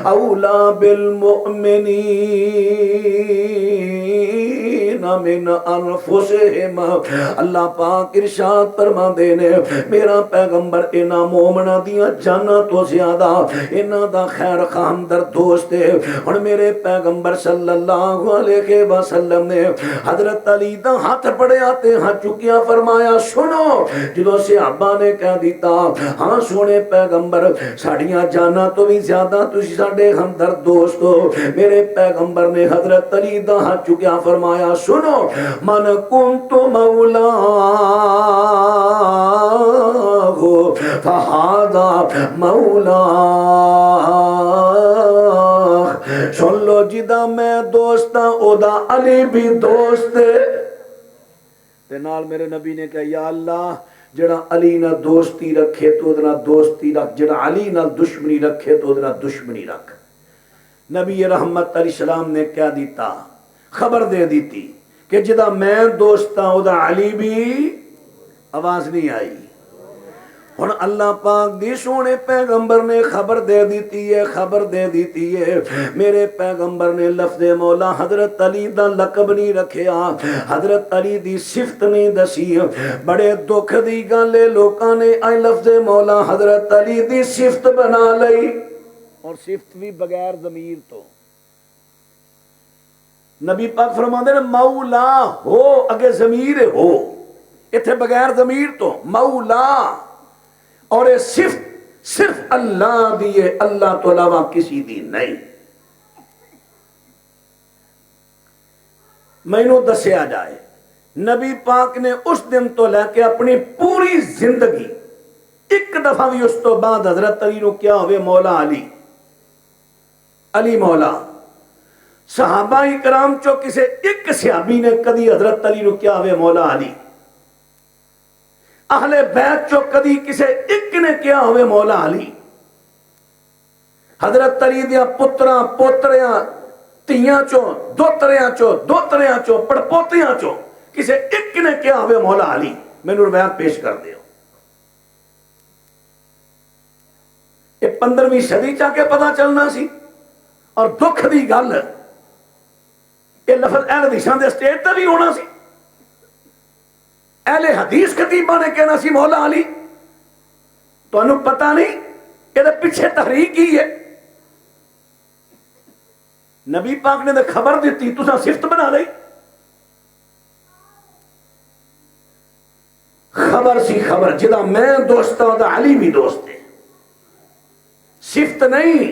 اولا بالمؤمنین من انفسہم، اللہ پاک ارشاد فرما دے نے میرا پیغمبر انہاں مومناں دیاں جاناں تو زیادہ انہاں دا خیر خواہ ہمدرد دوست ہے۔ اور میرے پیغمبر صلی اللہ علیہ وسلم نے حضرت علی دا ہاتھ پڑیا تے ہاتھ چکیا، فرمایا سنو، جدو صحابہ نے کہہ دیتا ہاں سونے پیغمبر ساڑیاں جانا تو بھی زیادہ تسی ساڑے ہمدرد دوست ہو، میرے پیغمبر نے حضرت علی دا ہاتھ چکیا، فرمایا سنو، من کنت مولا ہو فہذا مولا، سن لو جدا میں دوست ہاں او دا علی بھی دوست ہے۔ تے نال میرے نبی نے کہا یا اللہ جڑا علی نہ دوستی رکھے تو ادنا دوستی رکھ، جڑا علی نہ دشمنی رکھے تو ادنا دشمنی رکھ۔ نبی رحمت علیہ السلام نے کیا دیتا؟ خبر دے دیتی کہ جدا میں دوستا ادا علی بھی، آواز نہیں آئی۔ اور اللہ پاک دی سونے پیغمبر نے خبر دے دیتی ہے، خبر دے دیتی ہے، میرے پیغمبر نے لفظ مولا حضرت علی دا لقب نہیں رکھیا، حضرت علی دی صفت نہیں دسی، بڑے دکھ دی گالے لوکاں نے اے لفظ مولا حضرت علی دی صفت بنا لئی، اور صفت بھی بغیر ضمیر تو۔ نبی پاک فرماندے نے مولا ہو اگے ضمیر ہو، اتھے بغیر ضمیر تو مولا، اور یہ صرف اللہ دی ہے، اللہ تو علاوہ کسی دی نہیں۔ مینوں دسیا جائے نبی پاک نے اس دن تو لے کے اپنی پوری زندگی ایک دفعہ بھی اس تو بعد حضرت علی نو کیا ہوئے مولا علی، علی مولا، صحابہ اکرام چو کسے ایک صحابی نے کدی حضرت علی نو کیا ہوئے مولا علی، اہل بیت چو کدی کسے ایک نے کیا ہوئے مولا علی، حضرت علی دیا پتراں پوتریاں تیاں چو دوتریاں چو پڑپوتیاں چو کسے ایک نے کیا ہوئے مولا علی، میں نے روایت پیش کر دیو۔ یہ 15ویں صدی چاہ کے پتہ چلنا سی، اور دکھ دی گل یہ لفظ اہل حدیثاں دے اسٹیج تے بھی ہونا سی، اہل حدیث خطیبہ نے کہنا سی مولا علی، تو انہوں پتہ نہیں کہ پیچھے تحریک ہی ہے۔ نبی پاک نے خبر دیتی تو صفت بنا لئی، خبر سی خبر جدا میں دوست ہوں دا علی بھی دوست ہے، صفت نہیں،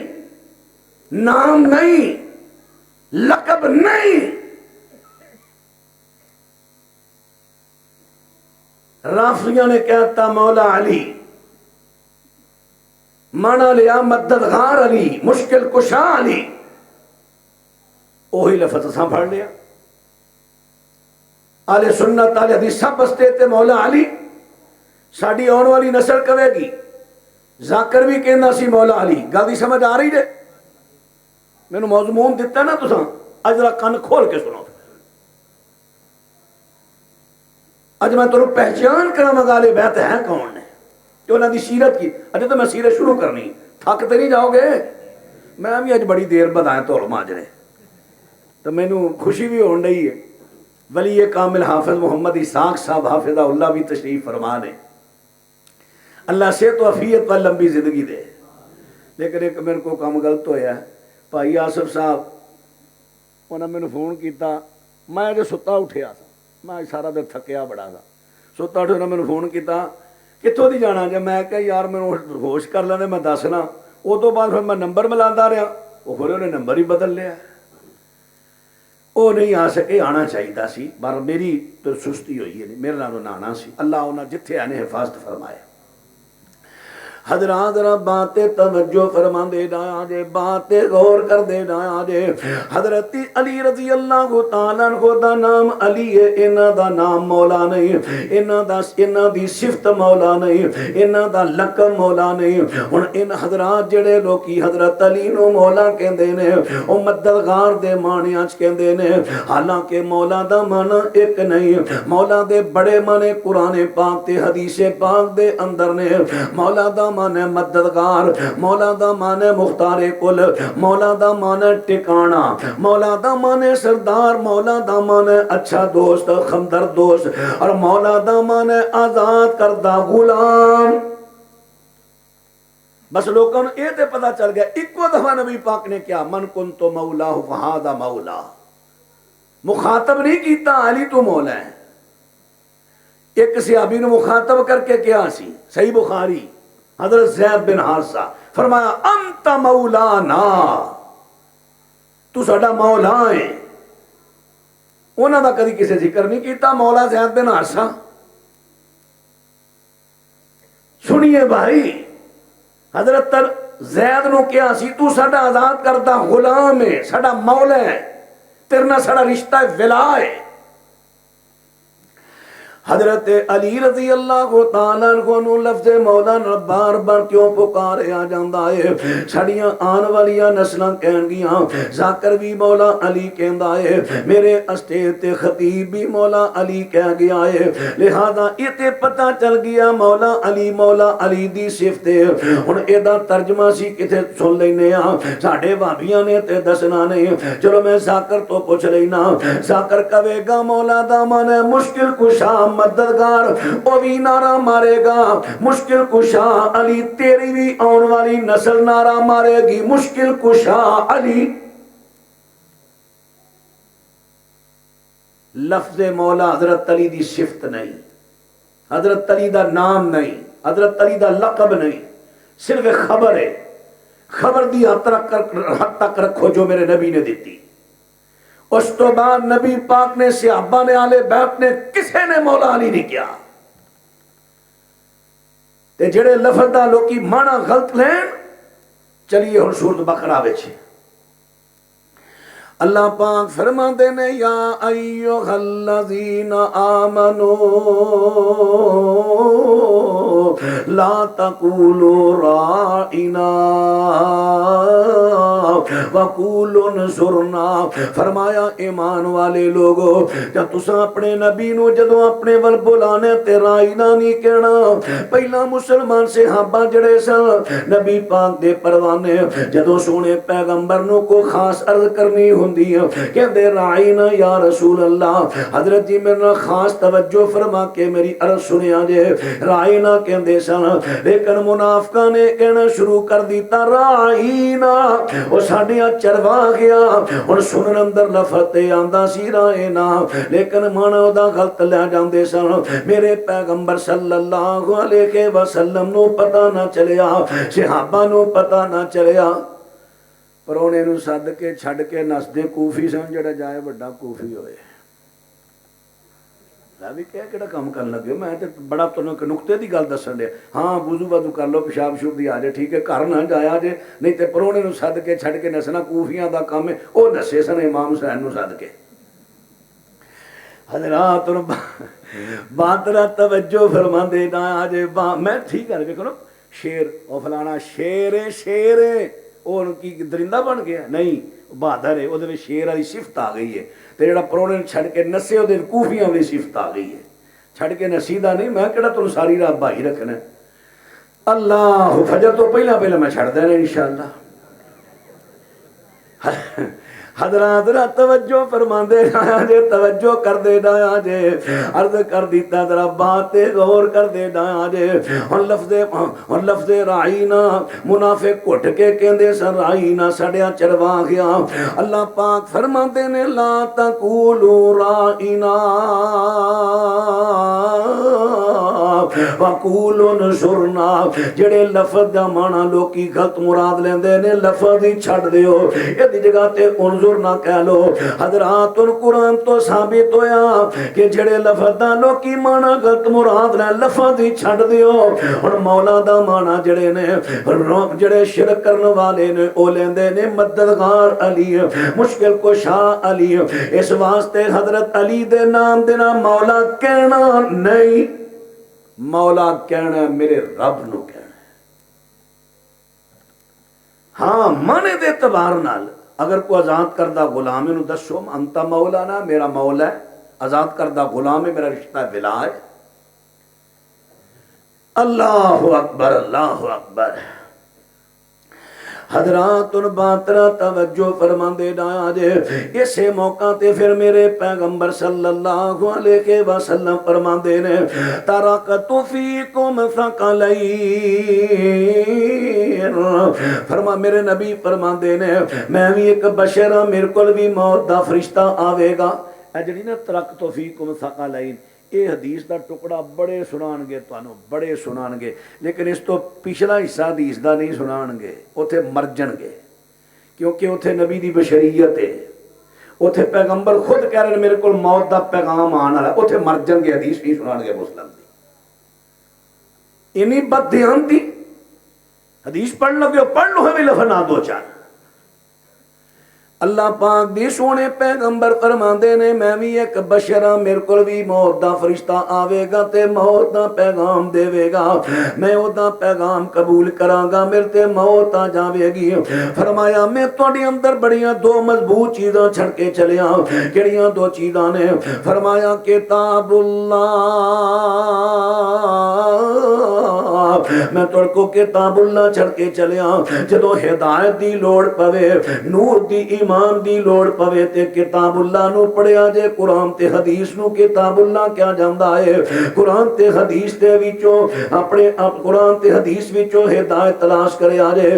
نام نہیں، لقب نہیں۔ رافضیوں نے کہتا مولا علی، مانا لیا مددگار علی، مشکل کشا علی، وہی لفظ اساں پڑھ لیا۔ اہل سنت اہل حدیث سب بستے تے مولا علی، ساڈی آن والی نسل کہے گی ذاکر بھی کہنا سی مولا علی، گل دی سمجھ آ رہی ہے؟ میں نے موضوع دیتا نا تساں اج ذرا کان کھول کے سنو، اج میں تمہیں پہچان کرا مغالے بیت ہیں کون نے، جو انہوں دی سیرت کی، اج تو میں سیرت شروع کرنی، تھک تے نہیں جاؤ گے، میں بھی اج بڑی دیر بدائیں تو ماجرے، تو میں نے خوشی بھی ہون رہی ہے، ولی کامل حافظ محمد اسحاق صاحب حافظہ اللہ بھی تشریف فرما نے، اللہ سے تو عافیت و لمبی زندگی دے، لیکن ایک میرے کو کام غلط ہویا ہے، بھائی آصف صاحب انہوں نے میں نے فون کیتا، میں جو ستا اٹھیا سا، میں سارا دن تھکیا بڑا تھا، ستا اٹھے انہوں نے میں نے فون کیتا کتوں دی جانا جا، میں کہا یار میں ہوش کر لینے میں دسنا، وہ تو بعد پھر میں نمبر ملاندا رہا، وہ پھر انہیں نمبر ہی بدل لیا، وہ نہیں آ سکے، آنا چاہیے سی پر میری تو سستی ہوئی ہے، میرے نالوں نہ آنا سی۔ اللہ انہاں جتھے آنے حفاظت فرمائے۔ حضرات ذرا باتیں توجہ فرما دے جایا جے، باتیں غور کر دے جایا جے۔ حضرت علی رضی اللہ تعالیٰ عنہ دا نام علی ہے، انہاں دا نام مولا نہیں، انہاں دی صفت مولا نہیں، انہاں دا لقب مولا نہیں۔ ہن ان حضرات جڑے لوکی حضرت علی نو مولا کہندے نے، او مددگار دے معنی وچ کہندے نے، حالانکہ مولا دا معنی ایک نہیں، مولا دے بڑے معنی قرآن پاک تے حدیث پاک دے اندر نے۔ مولا دا معنی مددگار، مولا دا معنی مختار کل، مولا دا معنی ٹکانا، مولا دا معنی سردار، مولا دا معنی اچھا دوست، ہمدرد دوست، اور مولا دا معنی آزاد کردہ غلام۔ بس لوگوں نے یہ تے پتہ چل گیا، ایک دفعہ نبی پاک نے کیا، من کنتو مولا فہذا مولا، مخاطب نہیں کیتا علی تو مولا ہے۔ ایک صحابی نے مخاطب کر کے کیا سی، صحیح بخاری، حضرت زید بن حارثہ، فرمایا انت مولانا، تو ساڈا مولا ہے۔ انہوں نے کدی کسی ذکر نہیں کیتا مولا زید بن حارثہ۔ سنیے بھائی، حضرت زید نو کیا سی، تو ساڈا آزاد کردہ غلام ہے، ساڈا مولا ہے، تیرے نال ساڈا رشتہ ولا ہے۔ حضرت علی رضی اللہ تعالیٰ عنہ نو لفظ مولا بار بار کیوں پکاریا جاندا ہے؟ ساڈیاں آن والیاں نسلاں کہن گیاں ذاکر بھی مولا علی کہندا ہے، میرے اسٹیج تے خطیب بھی مولا علی کہہ گیا ہے، لہذا ایتے پتہ چل گیا مولا علی دی صفت ہے۔ ہن ایدا ترجمہ سی کتے سن لینے ہاں، ساڈے بھابیاں نے تے دسنا نہیں، چلو میں ذاکر تو پوچھ لینا۔ ذاکر کہے گا مولا دا معنی مشکل کشا مددگار، او بھی نعرہ مارے گا مشکل کشا علی، تیری بھی آن والی نسل نعرہ مارے گی مشکل کشا علی۔ لفظ مولا حضرت علی دی صفت نہیں، حضرت علی دا نام نہیں، حضرت علی دا لقب نہیں، صرف ایک خبر ہے۔ خبر دی حد تک رکھو جو میرے نبی نے دیتی۔ اس تو بعد نبی پاک نے، صحابہ نے، آلِ بیت نے، کسے نے مولا علی نہیں کیا۔ تے جڑے لفظ دا لوکی مانا غلط لین، چلیے ہن سورۃ بقرہ وچ اللہ پاک فرماندے نے، یا ایھا الذین آمنوا لا تقولوا راعنا وقولوا انصرنا۔ فرمایا ایمان والے لوگو، جب تساں اپنے نبی نو جدوں اپنے ول بلانے تے راعنا نہیں کہنا۔ پہلا مسلمان صحابہ جڑے سن نبی پاک دے پروانے، جدوں سونے پیغمبر نو کو خاص عرض کرنی کہندے راعینا یا رسول اللہ، حضرت جی میرے خاص توجہ فرما کے میری عرض سنیا جے، راعینا کہندے سن، لیکن منافقاں نے کہنا شروع کر دیتا راعینا، وہ ساڈیاں چروا گیا۔ ہن سنن اندر لفظ تے آندا سی راعینا، لیکن مانا دا غلط لے جاندے سن۔ میرے پیغمبر صلی اللہ علیہ وسلم نو پتہ نہ چلیا، صحابہ نو پتہ نہ چلیا۔ پرونے نو سد کے چھڈ کے نسدے کوفی سن، جڑا جائے بڑا کوفی ہوئے۔ میں بھی کہڑا کام کرن لگے، میں تے بڑا تنوں نقطے دی گل دسن دے، ہاں وضو وضو کر لو، پیشاب شوب دی آ جائے، ٹھیک ہے، گھر نہ جایا جے، نہیں تے پرونے نو سد کے چھڈ کے نسنا کوفیاں دا کام ہے۔ او نسے سن امام حسین نو سد کے۔ حضرات بات را توجہ فرما دے نا جے، میں ٹھیک ہے دیکھو نا، شیر او فلانا شیر ہے، شیر ہے، اور کی درندہ بن گیا نہیں، بہادر ہے، وہ شیر والی صفت آ گئی ہے۔ تے جڑا پرونے چھڈ کے نسے وہ کوفیاں والی صفت آ گئی ہے، چھڈ کے نسیدہ نہیں۔ میں کہڑا تمہیں ساری رات بھائی رکھنا ہے، اللہ فجر تو پہلا میں چھڈ دینا انشاءاللہ۔ حضرات ذرا توجہ فرما دے جایا جے، توجہ کر دے جایا جے، عرض کر دیتا ذرا بات غور کر دے جایا جے۔ اور لفظ راعینا منافق گھٹ کے کہندے سن راعینا، سڑیا چروا گیا۔ اللہ پاک فرماندے نے لا تقولوا راعینا وقول انصرنا جڑے لفظ دا معنی لوکی غلط مراد لیندے نے لفظ ہی چھڑ دیو یہ جگہ تے انظرنا کہہ لو حضرات قرآن تو ثابت ہویا کہ جڑے لفظ دا لوکی معنی غلط مراد لے لفظ ہی چھڑ دیو اور مولا دا معنی جڑے نے جڑے شرک کرنے والے نے او لیندے نے مددگار علی مشکل کشا علی اس واسطے حضرت علی دے نام دینا مولا کہنا نہیں مولا کہنا میرے رب نو کہنا ہاں مانے دے اعتبار نال اگر کوئی آزاد کردہ غلام ہے نو دسو انتا مولانا میرا مولا ہے آزاد کردہ غلام ہے میرا رشتہ ولا ہے اللہ اکبر اللہ اکبر حضرات ان باترہ توجہ فرماندے ڈایا جے اسے موقع تے پھر میرے پیغمبر صلی اللہ علیہ وسلم فرماندے نے ترکت فیکم ثقلین فرما میرے نبی فرماندے نے میں بھی ایک بشر ہاں میرے کول بھی موت دا فرشتہ آوے گا اے جڑی نا ترکت فیکم ثقلین یہ حدیث دا ٹکڑا بڑے سنان گے توانو بڑے سنان گے لیکن اس تو پچھلا حصہ حدیث دا نہیں سنان گے اوتھے مرجن گے کیونکہ اوتھے نبی دی بشریت ہے اوتھے پیغمبر خود کہہ رہے ہیں میرے کو موت دا پیغام آنا ہے اوتھے مرجن گے حدیث نہیں سنان گے مسلم دی انہی بد دھیان تھی حدیث پڑھ لگے پڑھ لو ہمیں لفنا دو چار اللہ پاک دی سونے پیغمبر فرماندے نے میں بھی ایک بشر ہاں میرے کول بھی موت دا فرشتہ آوے گا تے موت دا پیغام دے گا میں او دا پیغام قبول کراں گا میرے تے موت آ جاوے گی فرمایا میں تواڈے اندر بڑیاں دو مضبوط چیزاں چھڑ کے چلیاں کیڑیاں دو چیزاں نے فرمایا کتاب اللہ میں تڑ کو کتاب اللہ چھڑ کے چلیاں جدو ہدایت دی لوڑ پوے نور دی ایمان دی لوڑ پوے تے کتاب اللہ نو پڑھیا جے قرآن تے حدیث نو کتاب اللہ کیا جاندا ہے قرآن تے حدیث تے وچوں اپنے قرآن تے حدیث وچوں ہدایت تلاش کرے آجے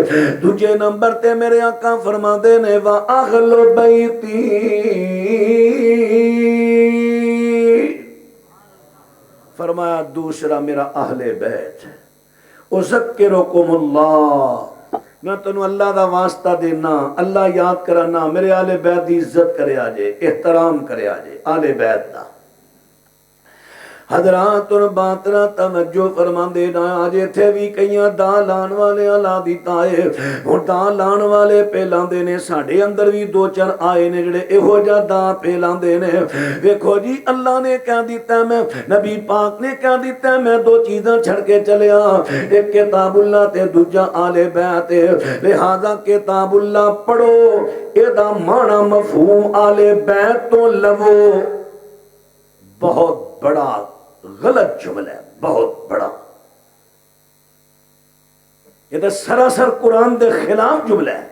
دوجے نمبر تے میرے آقا فرماندے نے وَأَهْلُ بَيْتِي فرمایا دوسرا میرا اہل بیت اذکرکم اللہ میں تنو اللہ دا واسطہ دینا اللہ یاد کرانا میرے آل بیت دی عزت کرے آجے احترام کرے آجے آل بیت دا حضرات اور باترہ توجہ فرماندے نا آجے تھے بھی کئیاں دا لان والے اللہ دیتا ہے اور دا لان والے پیلاندے نے ساڑھے اندر بھی دو چار آئے نے جڑے ایہو جا دا پیلاندے نے ویکھو جی اللہ نے کہہ دیتا ہے میں نبی پاک نے کہہ دیتا ہے میں دو چیزاں چھڑ کے چلے ایک کتاب اللہ تے دوجا آل بیت لہذا کتاب اللہ پڑھو اے دا معنی مفہوم آل بیت تو لو بہت بڑا غلط جملہ ہے بہت بڑا یہ تو سراسر قرآن دے خلاف جملہ ہے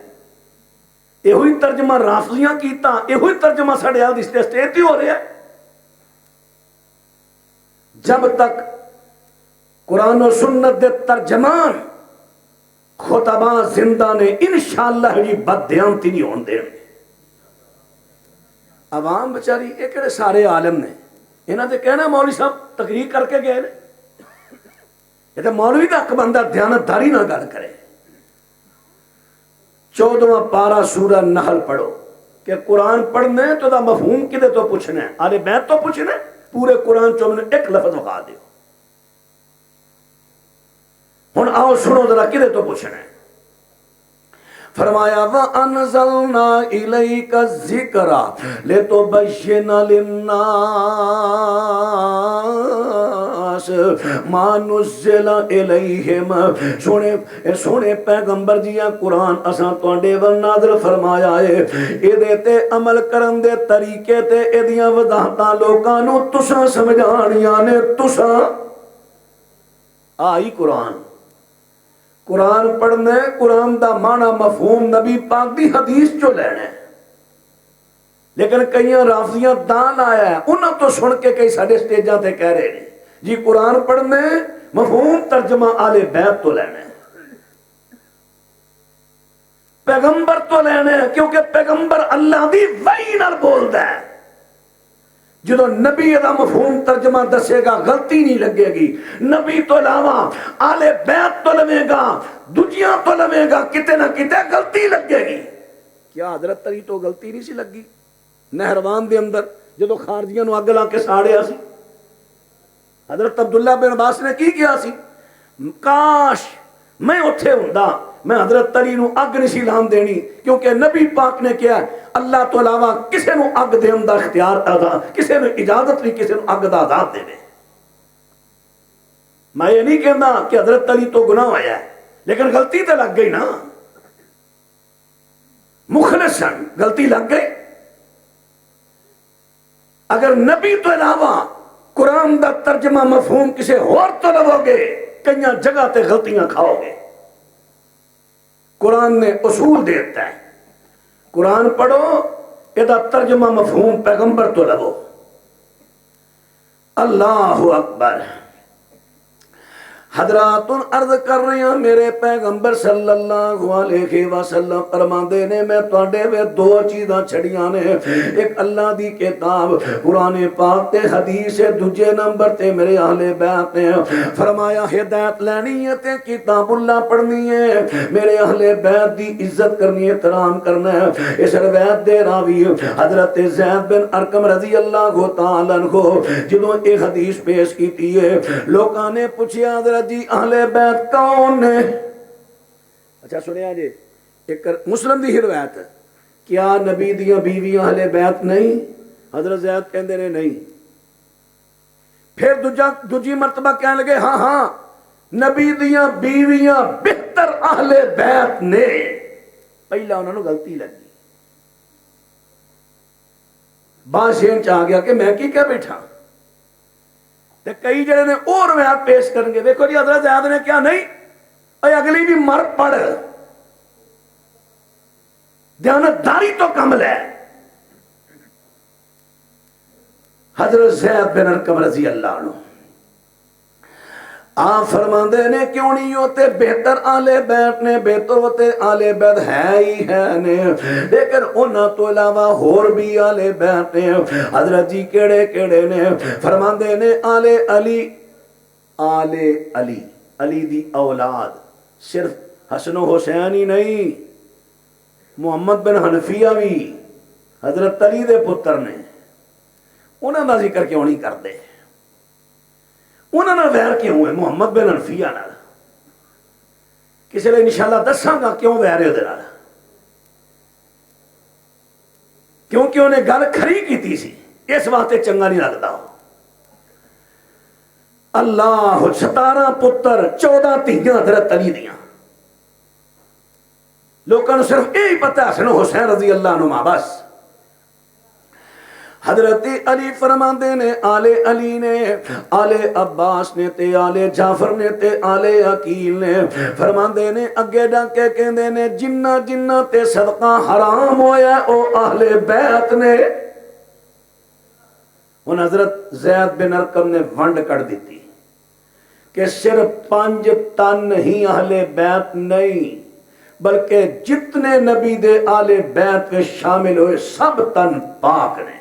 یہ ہوئی ترجمہ رافضیاں کیتا یہ ہوئی ترجمہ ساڑھے آدھ اس تیسٹیتی ہو رہا ہے جب تک قرآن و سنت دے ترجمان خطبہ زندہ نے انشاءاللہ یہ بد دیانتی نہیں ہون دے عوام بچاری ایک سارے عالم نے انہاں تے کہنا مولوی صاحب تقریر کر کے گئے یہ تو مولوی دا حق بندہ دیانتداری نہ گل کرے 14واں پارہ سورہ نحل پڑھو کہ قرآن پڑھنے تو دا مفہوم کدے تو پوچھنا ہے آل بیت تو پوچھنا ہے پورے قرآن چوں میں ایک لفظ بخا دیو ہن آؤ سنو ذرا کدے تو پوچھنا ہے فرمایا وَأَنزَلْنَا إِلَيْكَ الذِّكْرَ لِتُبَيِّنَ لِلنَّاسِ مَا نُزِّلَ إِلَيْهِمْ سونے پیغمبر جیاں قرآن اساں تواڈے ول نازل فرمایا ہے اے تے عمل کرن دے طریقے تے ایدیاں وضاحتاں لوکاں نو تساں سمجھانیاں نے تساں آئی قرآن پڑھنے قرآن دا معنی مفہوم نبی پاک دی حدیث جو لینے لیکن کئیاں رافضیاں دان آیا ہے انہاں تو سن کے کئی ساڑھے سٹیجاں تے کہہ رہے ہیں جی قرآن پڑھنے مفہوم ترجمہ آل بیت تو لینے پیغمبر تو لینے کیونکہ پیغمبر اللہ دی وحی نال بول دا ہے جدو نبی دا مفہوم ترجمہ دسے گا غلطی نہیں لگے گی. نبی تو علاوہ آل بیت تو لوے گا, دجیاں تو لوے گا, کتے نہ کتے غلطی لگے گی. کیا حضرت علی تو غلطی نہیں سی لگی نہروان دے اندر جدو خارجیاں نو اگ لا کے ساڑیا سی؟ حضرت عبداللہ بن عباس نے کی کیا سی؟ کاش میں اتھے ہوندا, میں حضرت علی نو اگ نہیں سی لان دینی, کیونکہ نبی پاک نے کیا اللہ تو علاوہ کسے نو اگ دین دا اختیار آزاد, کسے نو اجازت نہیں کسے نو اگ دا آزاد دے. میں یہ نہیں کہنا کہ حضرت علی تو گناہ ہویا ہے, لیکن غلطی تو لگ گئی نا, مخلصاً غلطی لگ گئی. اگر نبی تو علاوہ قرآن دا ترجمہ مفہوم کسے اور تو لو گے, کئی جگہ تے غلطیاں کھاؤ گے. قرآن نے اصول دیتا ہے, قرآن پڑھو, یہ ترجمہ مفہوم پیغمبر تو لو. اللہ اکبر. حضرات عرض کر رہے ہیں میرے پیغمبر صلی اللہ علیہ وسلم فرماندے نے میں تواڈے وے دو چیزاں چھڑیاں نے, ایک اللہ دی کتاب قرآن پاک تے حدیث, دوجے نمبر تے میرے اہل بیت نے. فرمایا ہدایت لینی ہے تے کتاب اللہ پڑھنی ہے, میرے اہل بیت دی عزت کرنی ہے, احترام کرنا ہے. اس روایت دے راوی حضرت زید بن ارقم رضی اللہ تعالی عنہ جدوں یہ حدیث پیش کیتی ہے, لوکاں نے پوچھیا حضرت جی اہل بیت کون نے؟ اچھا سنیا جی, ایک مسلم دی روایت, کیا نبی دیاں بیویاں اہل بیت نہیں؟ حضرت زید کہندے نے نہیں. پھر دوجی مرتبہ کہنے لگے ہاں ہاں نبی دیاں بیویاں بہتر اہل بیت نے. پہلا انہوں نے غلطی لگی, بادشاہ چ آ گیا کہ میں کی کہہ بیٹھا, تے کئی جڑے نے اور روایت پیش کریں گے. دیکھو جی حضرت زیاد نے کیا نہیں, اے اگلی بھی مر پڑ, دیانتداری تو کمل ہے. حضرت زید بن ارقم رضی اللہ عنہ آپ فرماندے نے کیوں نہیں ہوتے بہتر آلے بیت نے, بہتر ہوتے آلے بیت ہے ہی ہے نے, لیکن انہاں تو علاوہ اور بھی آلے بیت نے. حضرت جی کیڑے کیڑے نے؟ فرماندے نے آلے علی, آلے علی, علی دی اولاد صرف حسن و حسین ہی نہیں, محمد بن حنفیہ بھی حضرت علی دے پتر نے. انہاں دا ذکر کیوں نہیں کرتے؟ انہوں نے ویر کیوں ہے محمد بن حنفیہ نال؟ کسی لئے انشاءاللہ دساں گا کیوں ویر ہے ادھر, کیونکہ انہیں گل کھری کی تھی سی, اس واسطے چنگا نہیں لگتا. اللہ 17 پتر 14 دھیاں حضرت علی دیاں, لوگوں نے صرف یہی پتہ ہے حسن حسین رضی اللہ عنہ بس. حضرت علی فرماندے نے آلے علی نے, آلے عباس نے تے آلے جعفر نے تے آلے عقیل نے. فرماندے نے اگے ڈا کے کہندے نے جنہ جنہ تے صدقہ حرام ہویا او اہل بیت نے. ان حضرت زید بن ارقم نے ونڈ کر دیتی کہ صرف 5 تن ہی اہل بیت نہیں, بلکہ جتنے نبی دے آل بیت میں شامل ہوئے سب تن پاک نے.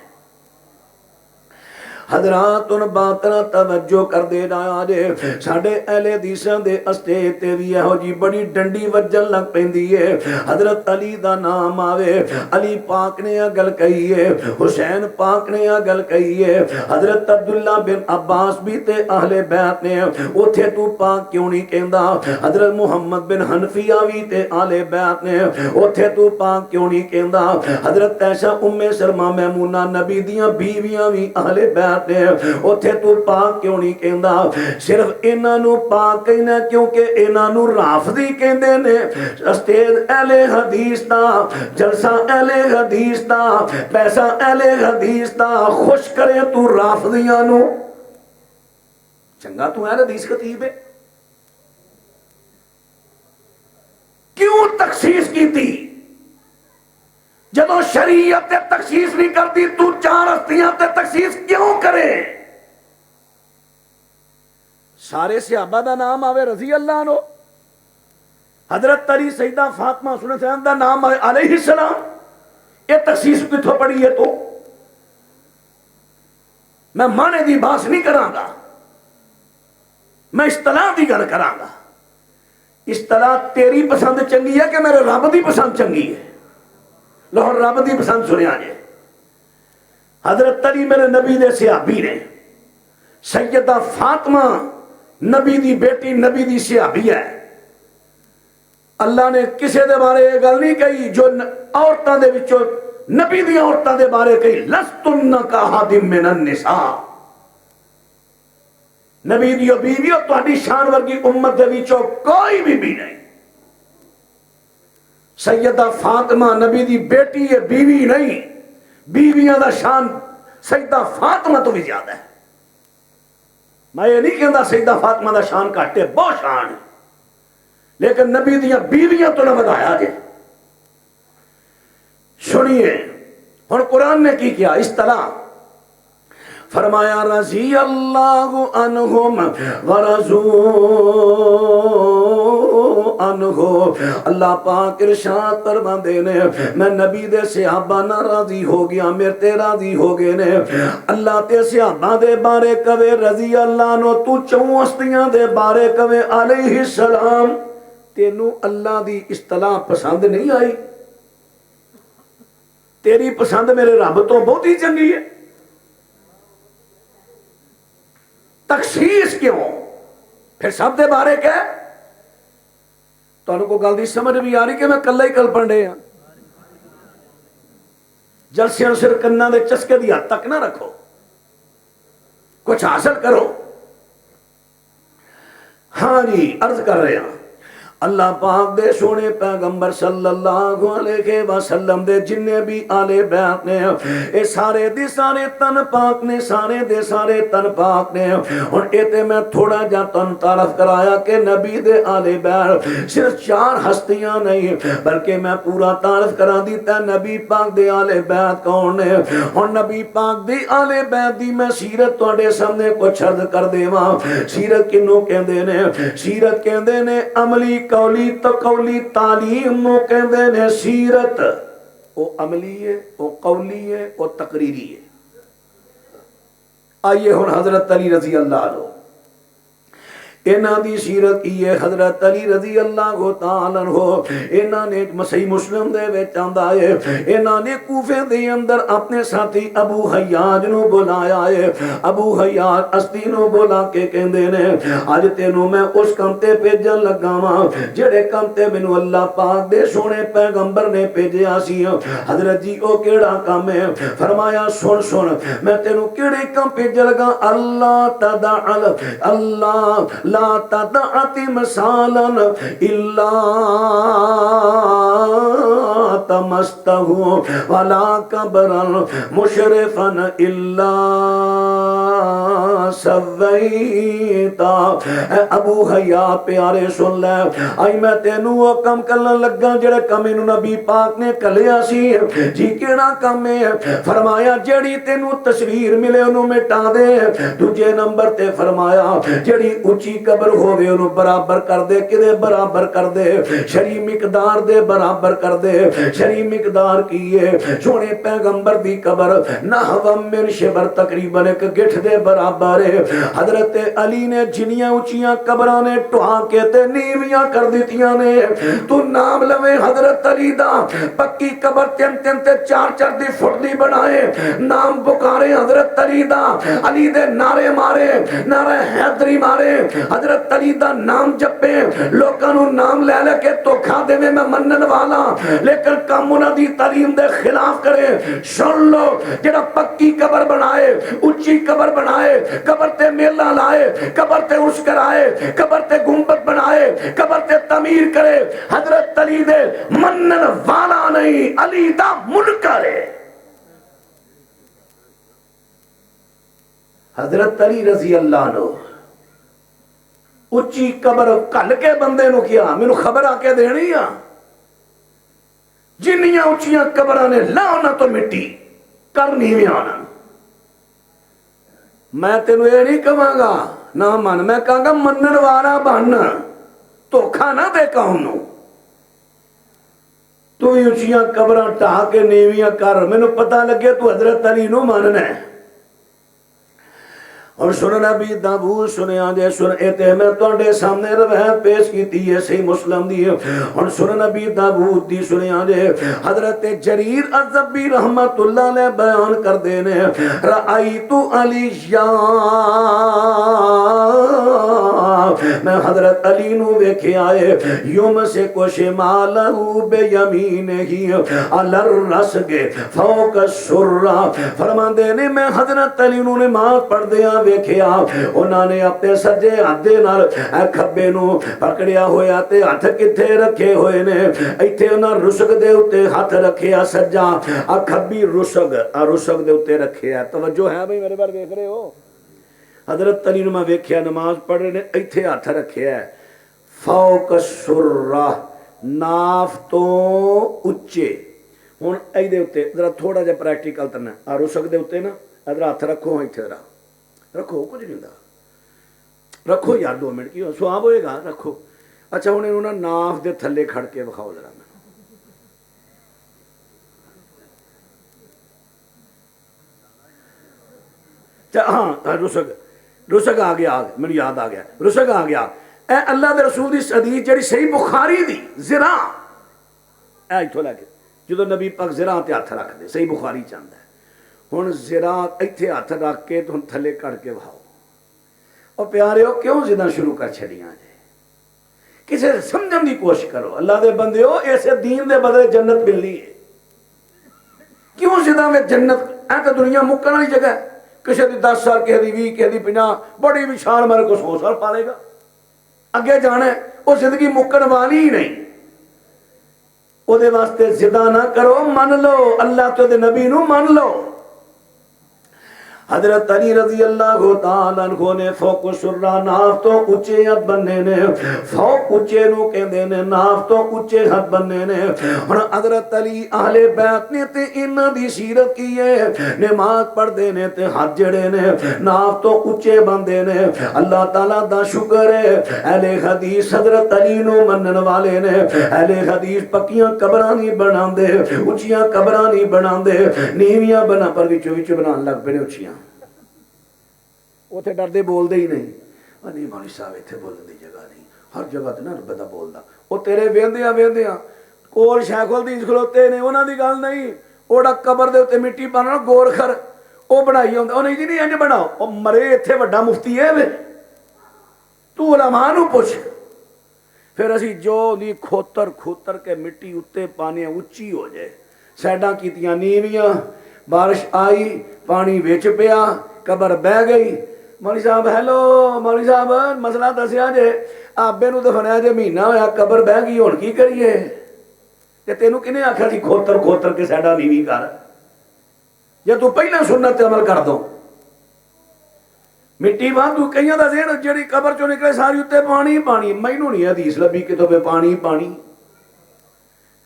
حضرات ان باتنا توجہ کر دے رہا جے, ساڑھے اہل حدیثاں دے استے تے بھی ہے جی بڑی ڈنڈی وجن لگ پیندی ہے. حضرت علی دا نام آوے, علی پاک نے گل کہی ہے, حسین پاک نے گل کہی ہے, حضرت عبداللہ بن عباس بھی تے اہل بیت نے, اوتھے تو پاک کیوں نہیں کہندا؟ حضرت محمد بن حنفیہ بھی تے اہل بیت نے, اوتھے تو پاک کیوں نہیں کہندا؟ حضرت عائشہ ام سلمہ میمونہ نبی دیاں بیویاں بھی اہل بیت نے, اوتھے تو پاک کیوں نہیں کہندا؟ صرف انہاں نو پاک کہنا کیونکہ انہاں نو رافضی کہندے نے. استید اہل حدیث دا, جلسہ اہل حدیث دا, پیسہ اہل حدیث دا, خوش کرے تو رافضیاں نو. چنگا تو اہل حدیث خطیب ہے, کیوں تخصیص کی تھی؟ جدو شریعت تے تخصیص نہیں کرتی تو 4 ہستیاں تے تخصیص کیوں کرے؟ سارے صحابہ دا نام آوے رضی اللہ عنہ, حضرت علی سیدہ فاطمہ حسین دا نام آوے علیہ السلام, یہ تخصیص کتھوں پڑی ہے؟ تو میں مانے دی باس نہیں کراں گا، میں اصطلاح دی گل کراں گا۔ اصطلاح تیری پسند چنگی ہے کہ میرے رب دی پسند چنگی ہے؟ لو رب دی پسند سنیا جے۔ حضرت علی میرے نبی دے صحابی نے، سیدہ فاطمہ نبی دی بیٹی، نبی دی صحابی ہے۔ اللہ نے کسے دے بارے یہ گل نہیں کہی جو عورتاں دے وچوں نبی دی عورتاں دے بارے کہی لستن کاحد من النساء، نبی دی بیوی اور تہاڈی شان ورگی امت دے وچوں کوئی بھی نہیں۔ سیدہ فاطمہ نبی دی بیٹی ہے، بیوی نہیں۔ بیویاں دا شان سیدہ فاطمہ تو بھی زیادہ ہے۔ میں یہ نہیں کہندا سیدہ فاطمہ دا شان گھٹ ہے، بہت شان ہے، لیکن نبی دیاں بیویاں تو نہ بدایا جے۔ سنیے ہن قرآن نے کی کیا اصطلاح فرمایا رضی اللہ عنہم ورضوا عنہ۔ اللہ پاک ارشاد فرماندے نے میں نبی دے صحابہ نہ راضی ہو گیا، میرے تے راضی ہو گئے نے۔ اللہ تے صحابہ دے بارے کہے رضی اللہ عنہ، تو چوں ہستیاں دے بارے کہے علیہ السلام۔ تینوں اللہ دی اصطلاح پسند نہیں آئی؟ تیری پسند میرے رب تو بہت ہی چنگی ہے، تخصیص کیوں؟ پھر سب دے بارے کہہ۔ تانوں کو گل دی سمجھ بھی آ رہی کہ میں کلا ہی کل پڑھے ہاں؟ جلسیاں صرف کنا دے چسکے دی حد تک نہ رکھو، کچھ حاصل کرو۔ ہاں جی عرض کر رہے ہیں اللہ پاک دے سونے پیغمبر صلی اللہ علیہ وسلم دے جننے بھی آل بیت نے اے سارے دے سارے تن پاک نے، سارے دے سارے تن پاک نے۔ اور ایتے میں تھوڑا جا تن تعارف کرایا کہ نبی دے آل بیت صرف 4 ہستیاں نہیں بلکہ میں پورا تعارف کرا دیتا نبی پاک دے آل بیت کون نے۔ اور نبی پاک دے آل بیت دی میں سیرت تواڈے سامنے کچھ عرض کر دیواں۔ سیرت کنوں کہندے نے؟ سیرت کہندے نے عملی قولی تقولی تعلیم نو کہندے نے سیرت۔ او عملی ہے، او قولی ہے، او تقریری ہے۔ آئیے ہن حضرت علی رضی اللہ عنہ انہاں دی سیرت کی ہے۔ حضرت علی رضی اللہ تعالی عنہ انہاں نے صحیح مسلم دے وچ آندا ہے انہاں نے کوفے دے اندر اپنے ساتھی ابو حیاج نو بلایا ہے۔ ابو حیاج اسدی نو بلا کے کہندے نے اج تینوں میں اس کم تے بھیجن لگا واں جڑے کم تے مینوں اللہ پاک دے سونے پیغمبر نے بھیجیا سی۔ حضرت جی او کیڑا کام ہے؟ فرمایا سن سن میں تینوں کیڑے کم بھیج لگا، اللہ تدعل اللہ لا تدع تمثالا الا تمسته ولا قبرا مشرفا الا سویتا۔ ابو حیا پیارے سن لے، آئی میں تینوں وہ کم کرنا لگا جڑے کم انہوں نبی پاک نے کلیا سی۔ جی کیڑا کم ہے؟ فرمایا جڑی تینوں تصویر ملے انہوں مٹا دے۔ دوجے نمبر تے فرمایا جڑی اچھی قبر ہوئے انہوں برابر کر دے۔ کدے برابر کر دے؟ شریع مقدار دے برابر کر دے۔ شریع مقدار کیے سونے پیغمبر دی قبر نحو من شبر تقریباً ایک گٹھ دے برابر ہے۔ حضرت علی نے جنیاں اونچیاں قبراں نے ٹھوا کے تے نیویاں کر دیتیاں نے۔ تو نام لوے حضرت علی دا، پکی قبر 3-3 تے 4-4 دی فٹ دی بنائے، نام پکارے حضرت علی دا، علی دے نعرے مارے، نعرہ حیدری مارے، حضرت علی دا نام جپے، لوکاں نو نام لے لے کے دھوکھا دے میں منن والا لیکن کم انہاں دی تعلیم دے خلاف کرے۔ سن لو جڑا پکی قبر بنائے، اونچی قبر بنائے، قبر تے میلہ لائے، قبر تے عرس کرائے، قبر تے گنبد بنائے، قبر تے تعمیر کرے، حضرت علی دے منن والا نہیں، علی دا منکر ہے۔ حضرت علی رضی اللہ عنہ اچھی قبر کل کے بندے نو کیا مینوں خبر آ کے دینی آ جنیاں اچھیاں قبراں نے لانا تو مٹی کرنی بھی آنا۔ میں تینوں یہ نہیں کہاں گا نہ من، میں کہاں گا منن والا بن، دھوکھا نہ دے قوم نو۔ تو اچھیاں قبراں ٹھا کے نیویاں کر، مینوں پتہ لگے تو حضرت علی نو ماننا ہے۔ اور سن نبی داؤد سنیا جے سن اے میں تواڈے سامنے روایت پیش کیتی ہے صحیح مسلم دی اور سن نبی داؤد دی سنیا جے حضرت جریر الضبی رحمت اللہ علیہ بیان کر دینے رأیت علی میں حضرت علی نو ویکھیا ہے یوم سے کو شمالہ بے یمین ہی علر رسگ فوق السرہ فرماندے نے میں حضرت علی نو نماز پڑھ دیا ویکھیا انہاں نے اپنے سجے ہاتھ دے نال کھبے نو پکڑیا ہویا تے ہاتھ کتھے رکھے ہوئے نے ایتھے انہاں رسگ دے اوتے ہاتھ رکھیا سجا کھبی رسگ دے اوتے رکھیا توجہ ہے بھئی میرے بار ویکھ رہے ہو حضرت علی نو میں ویکھیا نماز پڑھ رہے نے ایتھے ہاتھ رکھیا ہے فوق السرہ ناف تو اچے ہن اے دے اوتے ذرا تھوڑا جہا پریکٹیکل کرنا آ رسگ دے اوتے نا ادھر ہاتھ رکھو ایتھے ذرا رکھو کچھ نہیں ہوندا رکھو یار 2 منٹ کی سواب ہوئے گا رکھو اچھا ہن انہوں نے ناف دے تھلے کھڑ کے بکھاؤ ذرا ہاں رسگ آ گیا میرے یاد آ گیا رسگ آ گیا اے اللہ دے رسول دی حدیث جڑی صحیح بخاری دی زرا اے ایتھوں لے کے جدو نبی پاک زرا تے ہاتھ رکھ دے صحیح بخاری چاہتا ہے ہن زرا ایتھے ہاتھ رکھ کے تو تھلے کر کے بہاؤ اور پیارے ہو کیوں زداں شروع کر چھڑیاں جے کسے سمجھن دی کوشش کرو اللہ دے بندے ہو ایسے دین دے بدلے جنت ملنی ہے کیوں زداں میں جنت اے تو دنیا مکن والی جگہ ہے کسی دی 10 سال کسی دی 20 کسی دی 50 بڑی وشال مرے کو 100 سال پالے گا اگے جانا ہے وہ زندگی مکن والی ہی نہیں او دے واسطے زدہ نہ کرو من لو اللہ تو دے نبی نو من لو حضرت علی رضی اللہ تعالیٰ عنہ نے فوق السرہ ناف تو اچے ہاتھ بننے نے فوق اچے نو کہندے نے ناف تو اچے ہاتھ بننے نے اور حضرت علی اہل بیت نے تے انہاں دی سیرت کی ہے نماز پڑھ دے نے تے ہاتھ جڑے نے ناف تو اچے بندے نے اللہ تعالیٰ دا شکر ہے اہل حدیث حضرت علی نو منن والے نے اہل حدیث پکیاں قبراں نہیں بناندے اچیاں قبراں نہیں بناندے نیویاں بنا پر وچوں وچ بنان لگ پے اچیاں اتنے ڈردے بولتے ہی نہیں نہیں مولوی صاحب اتنے بولنے کی جگہ نہیں ہر جگہ تے نہ بندہ بولتا وہ تیرے ویندیاں کول شیخ الحدیث کھلوتے نے انہاں دی گل نہیں اوڑا قبر دے تے مٹی پانا گور خر وہ بنائی ہوندا او نہیں جی نہیں انج بناؤ او مرے ایتھے وڈا مفتی ہے وے تو علماء نو پوچھ پھر اسی جو دی کھوتر کے مٹی اتے پانے اچھی ہو جائے سائڈاں کیتیاں نیویاں بارش آئی پانی وچ پیا قبر بہ گئی مولوی صاحب ہیلو مولوی صاحب مسئلہ دسیا جے آبے نو دفنایا جے مہینہ ہویا قبر بہ گئی ہن کی کریے تے تینوں کنے آکھیا سی کھوتر کے سیڈا نیوی کر یا تو پہلا سنت تے عمل کر دو مٹی وہاں تو کئیاں دا ذہن جڑی قبر چوں نکلے ساری اتے پانی پانی مینوں نہیں حدیث لبھی کہ تو پہ پانی پانی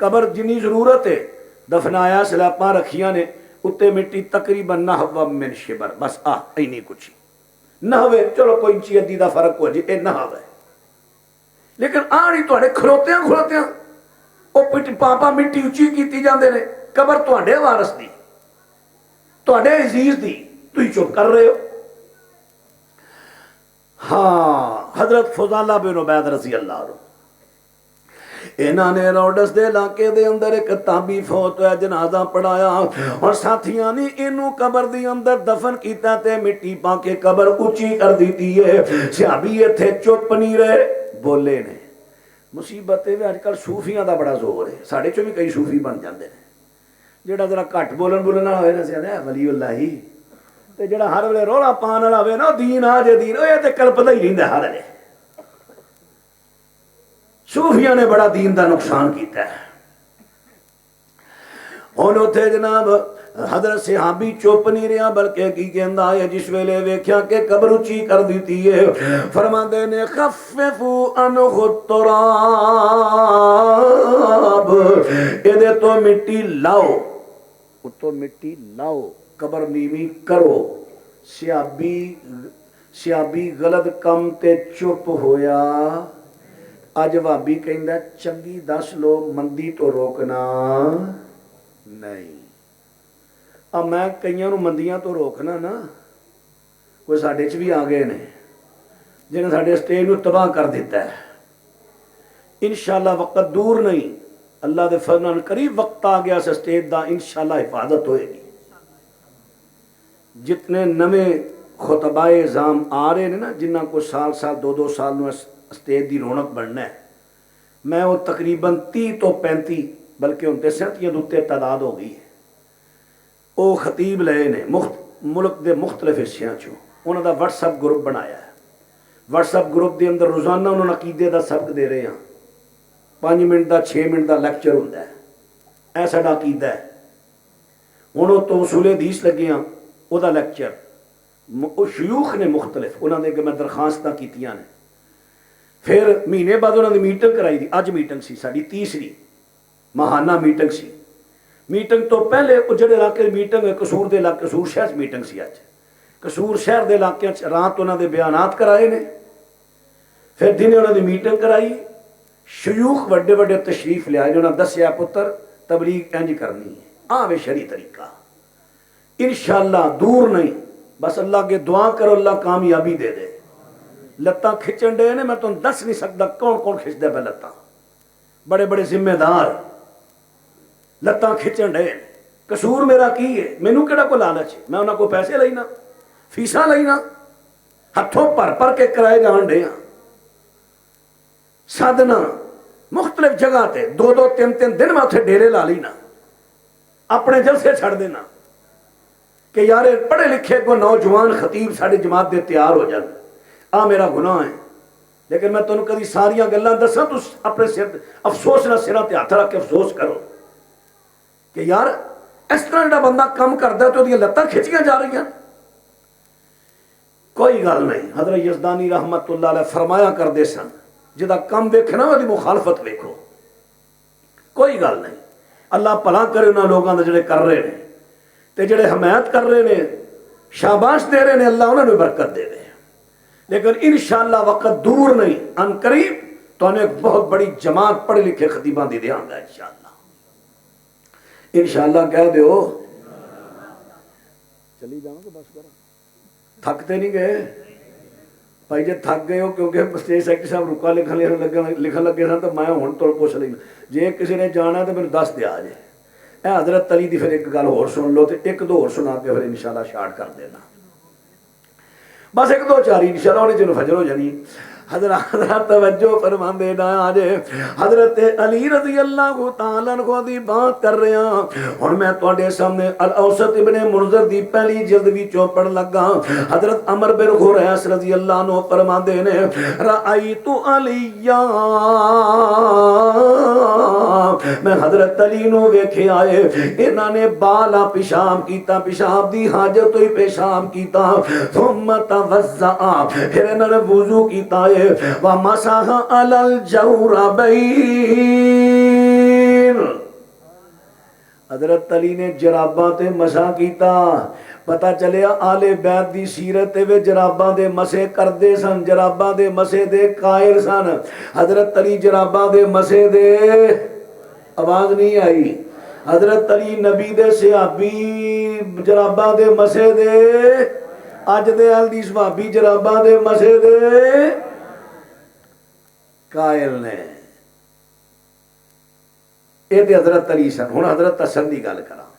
قبر جنی ضرورت ہے دفنایا سلاپاں رکھیاں نے اتے مٹی تقریباً نحو من شبر بس اینی کچھ نحوے چلو کوئی انچی ادی دا فرق ہو جائے نحو ہے لیکن آنی تو کھلوتیاں وہ پاپا مٹی اچھی کیتی جاندے نے قبر تو وارث دی تو عزیز دی تو ہی چپ کر رہے ہو ہاں حضرت فضالہ بن عبید رضی اللہ عنہ انہاں نے روڈس دے علاقے دے اندر ایک تابی فوت ہویا جنازہ پڑھایا اور ساتھیاں نے انہوں قبر دی اندر دفن کیتا تے مٹی پا کے قبر اونچی کر دیتی ہے صحابی تھے چپ نہیں رہے بولے نے مصیبت ہے آج کل صوفیاں دا بڑا زور ہے ساڑھے چوں بھی کئی صوفی بن جاندے نے جڑا ذرا گھٹ بولنا ہوئے نا سیاں ولی اللہ ہی تے جڑا ہر ویلے رولا پان والا ہوئے نا دین آ جے دین اے تے کلپدا ہی رہندا ہر ویلے صوفیاں نے بڑا دین دا نقصان کیتا ہے ہن اوتھے جناب حضرت صحابی چپ نہیں رہا بلکہ کی کہندا ہے جس ویلے ویکھیا کہ قبر اونچی کر دیتی ہے فرماندے نے خففوا عنہ التراب اے تو مٹی لاؤ تو مٹی لاؤ قبر نیوی کرو سیابی غلط کم تے چپ ہویا اج وابی کہندا چنگی دس لو مندی تو روکنا نہیں اب میں کئیاں نو مندیاں تو روکنا نا کوئی ساڈے چ بھی آ گئے نے جنہیں ساڈے اسٹیج نو تباہ کر دیتا ہے. انشاءاللہ وقت دور نہیں، اللہ دے فضل نال قریب وقت آ گیا سے سٹیج دا انشاءاللہ حفاظت ہوئے گی. جتنے نویں خطبائے اعظام آ رہے ہیں نا، جنہ کو سال دو دو سال نو سٹیج دی رونق بننا ہے، میں وہ تقریباً 30 تو 35 بلکہ 39 دوتے تعداد ہو گئی ہے. وہ خطیب لئے نے ملک دے مختلف حصوں چوں، انہوں دا واٹس ایپ گروپ بنایا ہے. واٹس ایپ گروپ دے اندر روزانہ انہوں نے عقیدے دا سبق دے رہے ہیں. 5 minute the 6 minute the lecture ہوتا ہے. اے ساڈا عقیدہ ہے. ہوں وہ تو اصول حدیث لگے ہاں، وہ دا لیکچر وہ شیوخ نے مختلف انہوں نے کہ میں درخواستاں کیتیاں نے. پھر مہینے بعد انہوں نے میٹنگ کرائی دی. اج میٹنگ سی ساری 30ویں ماہانہ میٹنگ سی. میٹنگ تو پہلے وہ جڑے علاقے میٹنگ ہے قصور دے علاقے قصور شہر میٹنگ سی. اج قصور شہر دے علاقے رات انہوں نے بیانات کرائے نے. پھر دن انہوں نے میٹنگ کرائی. شیوخ وڈے وڈے تشریف لیا انہوں نے دسیا پتر تبلیغ انج کرنی ہے، آوے شرعی طریقہ. انشاءاللہ دور نہیں، بس اللہ کے دعا کرو اللہ کامیابی دے دے. لتاں کھچن دے نے، میں تم دس نہیں سکتا کون کون کھچ دے پہ لتاں. بڑے بڑے ذمہ دار لتاں کھچن دے. قصور میرا کی ہے؟ مینوں کیڑا کو لالچ ہے؟ میں انہاں کو پیسے لینا، فیساں لینا، ہتھوں پر کے کرائے جان دے ہاں. سادنا مختلف جگہ تے 2-3 دن میں اتنے ڈیرے لا لینا، اپنے جلسے چھڑ دینا کہ یار پڑھے لکھے کو نوجوان خطیب ساڑے جماعت دے تیار ہو جائے. میرا گناہ ہے، لیکن میں تمہیں کدی ساریاں گلاں دساں تو اپنے سر افسوس نہ سراں تے ہاتھ رکھ کے افسوس کرو کہ یار اس طرح جڑا بندہ کم کرتا ہے تو وہ لتاں کھچیاں جا رہی ہیں. کوئی گل نہیں. حضرت یزدانی رحمت اللہ علیہ فرمایا کرتے سن جدا کم ویکھنا وہ مخالفت ویکھو. کوئی گل نہیں. اللہ بھلا کرے انہاں لوگاں دے جڑے کر رہے ہیں تے جڑے حمایت کر رہے ہیں شاباش دے رہے ہیں، اللہ انہوں نے برکت دے دے. لیکن انشاءاللہ وقت دور نہیں، ان قریب تو انہیں ایک بہت بڑی جماعت پڑھے لکھے خطیباں دی دیاں گا انشاءاللہ. انشاءاللہ کہہ دیو. چلی جاؤں کہ بس کرا تھکتے نہیں گئے بھائی جی. تھک گئے ہو کیونکہ اسٹیج سیکرٹری صاحب رکا لکھن لگے سن تو میں ہوں تو پوچھ لینا جی کسی نے جانا تو میرے دس دیا جی. اے حضرت علی دی پھر ایک گل ہور سن لو تو ایک دو اور سنا کے پھر انشاءاللہ شارٹ کر دینا. بس ایک دو چار انشاءاللہ انہیں چلو فجر ہو جانی. حضرت توجہ فرماندے نہ آجے. حضرت علی رضی اللہ تعالیٰ عنہ دی بات کر رہے ہیں. اور میں تواڈے سامنے الاوسط ابن منذر دی پہلی جلد وچوں پڑھ لگا. حضرت عمر بن خریس رضی اللہ عنہ فرماندے نے رأیت علیہ، میں حضرت علی نو ویکھے آئے انہاں نے بالا پیشاب کیتا، پیشاب دی حاجت ہوئی پیشاب کیتا، ثم توضأ پھر انہاں نے وضو کیتا ہے ومسح علی الجوربین. حضرت علی نے جراباں تے مسح کیتا. پتہ چلیا آل بیت دی سیرت وے جراباں دے مسے کردے سن، جراباں دے مسے دے قائل سن. حضرت علی جراباں دے مسے دے آواز نہیں آئی. حضرت علی نبی دے صحابی جراباں دے مسے دے، اج دے ال دی صحابی جراباں دے مسے دے قائل نے. یہ تے حضرت علی سن. ہن حضرت حسن دی گل کراں.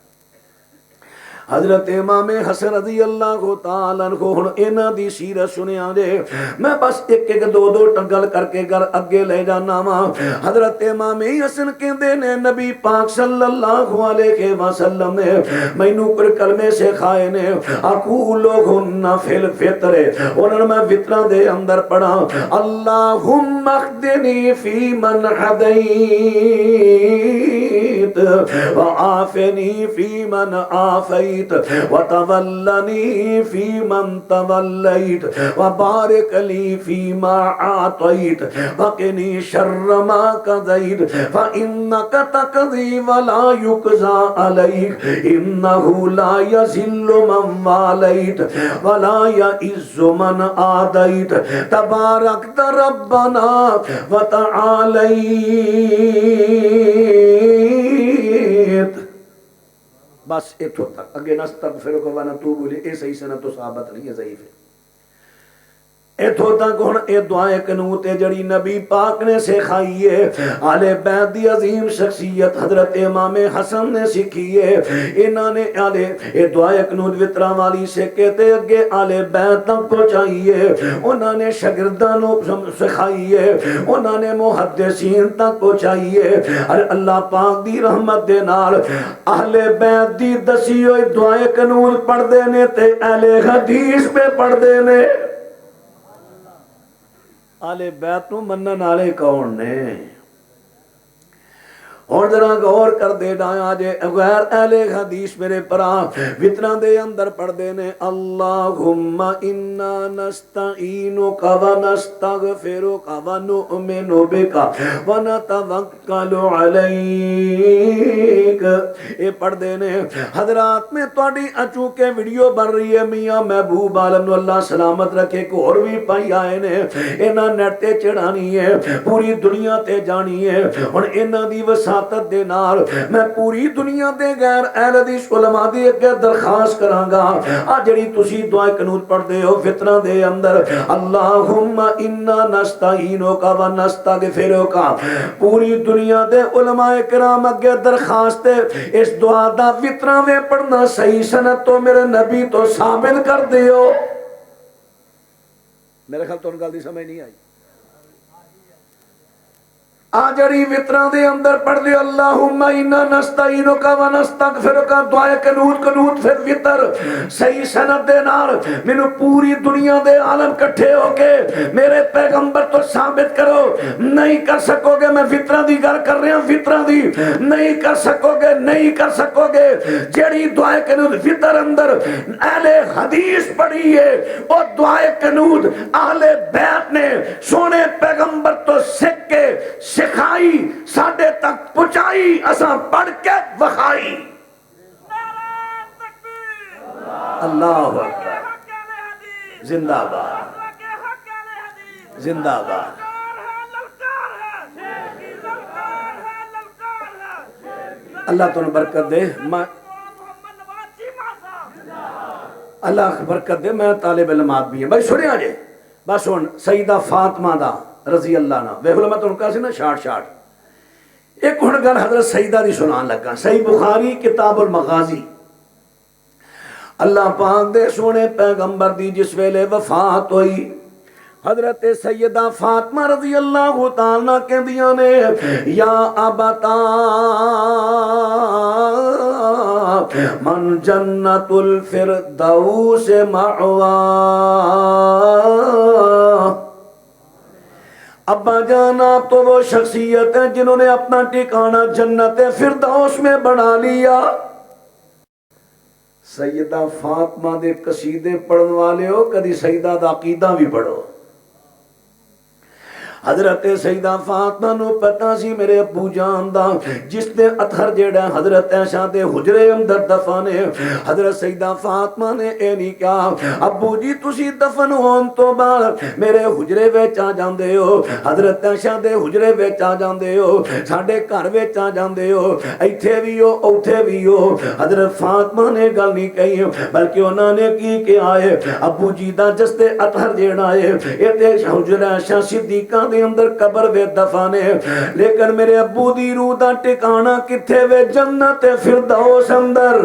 حضرت امام حسن رضی اللہ تعالیٰ عنہ ہن انہاں دی سیرت سنیا دے. میں بس ایک ایک دو دو ٹنگل کر کے گھر اگے لے جانا وا. حضرت امام حسن کہندے نے نبی پاک صلی اللہ علیہ وسلم نے مینوں کچھ کلمے سکھائے نے. اقولہن فی الفطر، انہاں نے میں وطراں دے اندر پڑھا اللہم اخدنی فی من ہدیت وعافنی فی من عافیت وتولنی فی من تولیت وبارک لی فیما اعطیت وقنی شر ما قضیت فانک تقضی ولا یقضی علیک انہ لا یذل من والیت ولا یعز من عادیت تبارکت ربنا وتعالیت. بس اتھوں تک اگے نستغفرک ونتوب الیک. یہ صحیح سند تو ثابت نہیں ہے، ضعیف ہے. اتھوں تک ہن اے دعائے قنوت جڑی نبی پاک نے سکھائی ہے، آل بیت دی عظیم شخصیت حضرت امام حسن نے سکھی ہے، انہاں نے اے دعائے قنوت وطراں والی سے کہتے اگے آل بیت تک پہنچائی ہے، انہاں نے شاگرداں نو سکھائی ہے، انہاں نے محدثین تک پہنچائی ہے، اور اللہ پاک دی رحمت دے نال اہل بیت دی دسی ہوئی دعائے قنوت پڑھ دے نے تے اہل حدیث پہ پڑھ دے نے۔ آل بیت نو منن والے کون نے؟ اور ذرا غور کر دے ڈایا جے غیر اہل حدیث میرے پرا وطراں دے اندر پڑھ دے نے اللہم انا نستعینک ونستغفرک ونؤمن بک ونتوکل علیک، اے پڑھ دے نے حضرات میں تواڈی اچو کے ویڈیو بن رہی ہے، میاں محبوب عالم نو اللہ سلامت رکھے کو اور بھی پائی آئے نے، انہاں نیٹ تے چڑھانی ہے، پوری دنیا تے جانی ہے، ہن انہاں دی وسعت دے نال میں پوری دنیا دے غیر اہل حدیث علماء دی اگے درخواست کراں گا، آ جڑی تسی دعائے قنوت پڑھ دے ہو فطرہ دے اندر اللہم انا نستعینک ونستغفرک، پوری دنیا دے علماء کرام اگے درخواست اس دعا دا فطرہ میں پڑھنا صحیح سند تو میرے نبی تو ثابت کر دیو۔ میرے خیال تو ان گل دی سمجھ نہیں آئی۔ آجری وطران دے اندر پڑھ دے اللہم انا نستعینک ونستغفرک، دعائے قنوت پھر وطر صحیح سند دے نال مینوں پوری دنیا دے عالم کٹھے ہو کے میرے پیغمبر تو ثابت کرو، نہیں کر سکو گے، میں وطران دی گل کر رہا ہوں، وطران دی نہیں کر سکو گے، نہیں کر سکو گے، جڑی دعائے قنوت وطر اندر اہل حدیث پڑھی ہے اور دعائے قنوت اہل بیت نے سونے پیغمبر تو سکھ کے سکھائی ساڈے تک پہنچائی، اساں پڑھ کے وکھائی۔ اللہ اکبر، زندہ باد، زندہ باد۔ اللہ تو برکت دے، اللہ برکت دے، میں طالب علمات بھی ہیں بھائی سنیا جے بس ہن سیدہ فاطمہ دا رضی اللہ عنہ ویکھ لو، میں تانوں کہا سی نا شارٹ ایک ہن گل حضرت سیدہ دی سنان لگا، صحیح بخاری کتاب المغازی، اللہ پاک دے سونے پیغمبر دی جس ویلے وفات ہوئی حضرت سیدہ فاطمہ رضی اللہ تعالیٰ کہندیاں نے یا ابتا من جنت الفردوس مأوا، ابا جانا تو وہ شخصیت ہے جنہوں نے اپنا ٹھکانہ جنت فردوس میں بنا لیا۔ سیدہ فاطمہ دے قصیدے پڑھن والے ہو، کدی سیدہ دا عقیدہ بھی پڑھو۔ حضرت سیدہ فاطمہ نو پتہ سی میرے ابو جان دا جس نے اطہر جیڑا حضرت عائشہ دے حجرے اندر دفنے، حضرت سیدہ فاطمہ نے اے نہیں کہا ابو جی تسی دفن ہون تو بعد میرے حجرے وچ آ جاندے ہو، حضرت عائشہ دے حجرے وچ آ جاندے ہو، ساڈے گھر وچ آ جاندے ہو، ایتھے بھی ہو اوتھے بھی ہو۔ حضرت فاطمہ نے گل نہیں کہی بلکہ انہوں نے کی کہا ہے ابو جی دا جس تے اطہر جیڑا ہے اے تے حجرہ عائشہ صدیقہ دے اندر قبر وے دفانے، لیکن میرے ابو دی روح دا ٹھکانہ کتھے وے جنت فردوس اندر۔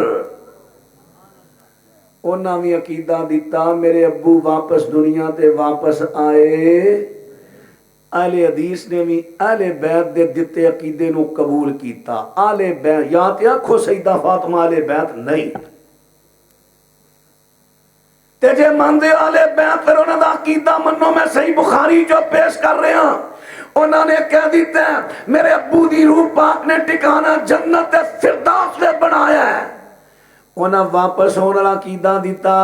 انہاں وی عقیدہ دیتا میرے ابو واپس دنیا تے واپس آئے، اہل حدیث نے بھی اہل بیت دے دتے عقیدے نو قبول کیتا۔ اہل بیت یا تے آکھو سیدہ فاطمہ اہل بیت نہیں تے جے مندے آلے بیت پھر انہوں دا عقیدہ منو۔ میں صحیح بخاری جو پیش کر رہے ہیں انہوں نے کہہ دیتے ہیں میرے ابو دی روح پاک نے ٹھکانہ جنت فردوس میں بنایا ہے، انہوں واپس ہونے والا عقیدہ دیتا،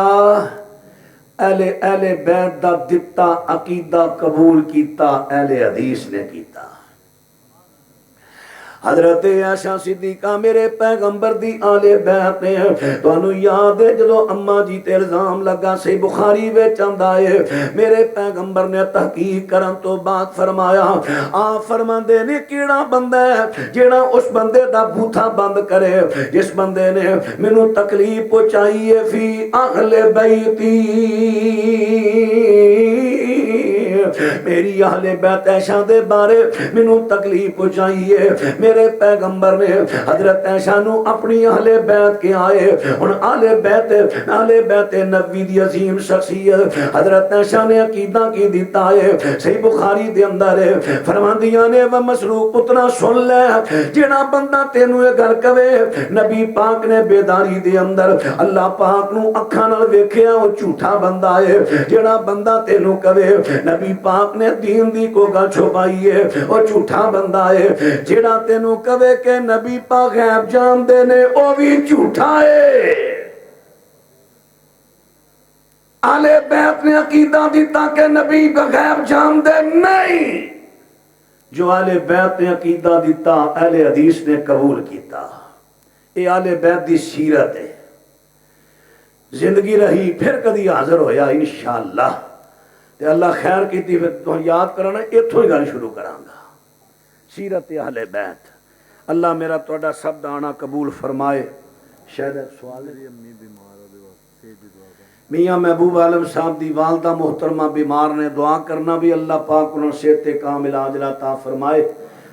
اہل بیت دا دتا عقیدہ قبول کیتا اہل حدیث نے کیتا۔ حضرت عائشہ صدیقہ میرے پیغمبر دی آل بیت نے، تو انہوں یاد ہے جدو اماں جی تے الزام لگا صحیح بخاری وچ آندا ہے میرے پیغمبر نے تحقیق کرن تو بعد فرمایا آپ فرماندے نے کیڑا بندہ ہے جیڑا اس بندے دا بوتھا بند کرے جس بندے نے مینوں تکلیف پہنچائی ہے فی اہل بیتی میری اہل بیت عائشہ دے بارے مینوں تکلیف پہنچائی ہے۔ میرے پیغمبر نے حضرت عائشہ نو اپنی اہل بیت کے آئے، ہن اہل بیت نبی دی عظیم شخصیت حضرت عائشہ نے عقیدہ کی دیتا ہے، صحیح بخاری دے اندر ہے، فرماندیاں نے و مسروق پترا سن لے، جڑا بندہ تینوں یہ گل کہے نبی پاک نے بیداری دے اندر اللہ پاک نو اکھاں نال ویکھیا او جھوٹا بندہ ہے، جڑا بندہ تینوں کہے نبی پاک نے دین دی کو گل چھپائی ہے او جھوٹا بندہ ہے، جڑا تینوں کہے کہ نبی پاک غیب جاندے نے او بھی جھوٹا ہے۔ اہل بیت نے عقیدہ دیتا کہ نبی کا غیب جاندے نہیں، جو اہل بیت نے عقیدہ دیتا اہل حدیث نے قبول کیتا۔ یہ اہل بیت دی سیرت ہے، زندگی رہی پھر کدی حاضر ہویا انشاءاللہ تے اللہ خیر کیتی پھر تو یاد کرنا ایتھوں ہی گل شروع کراں گا، سیرت اہل بیت۔ اللہ میرا تہاڈا سب دا آنا قبول فرمائے۔ شاید سوال ہے میاں محبوب عالم صاحب دی والدہ محترمہ بیمار نے، دعا کرنا بھی اللہ پاک انہوں صحت کامل عاجلہ عطا فرمائے۔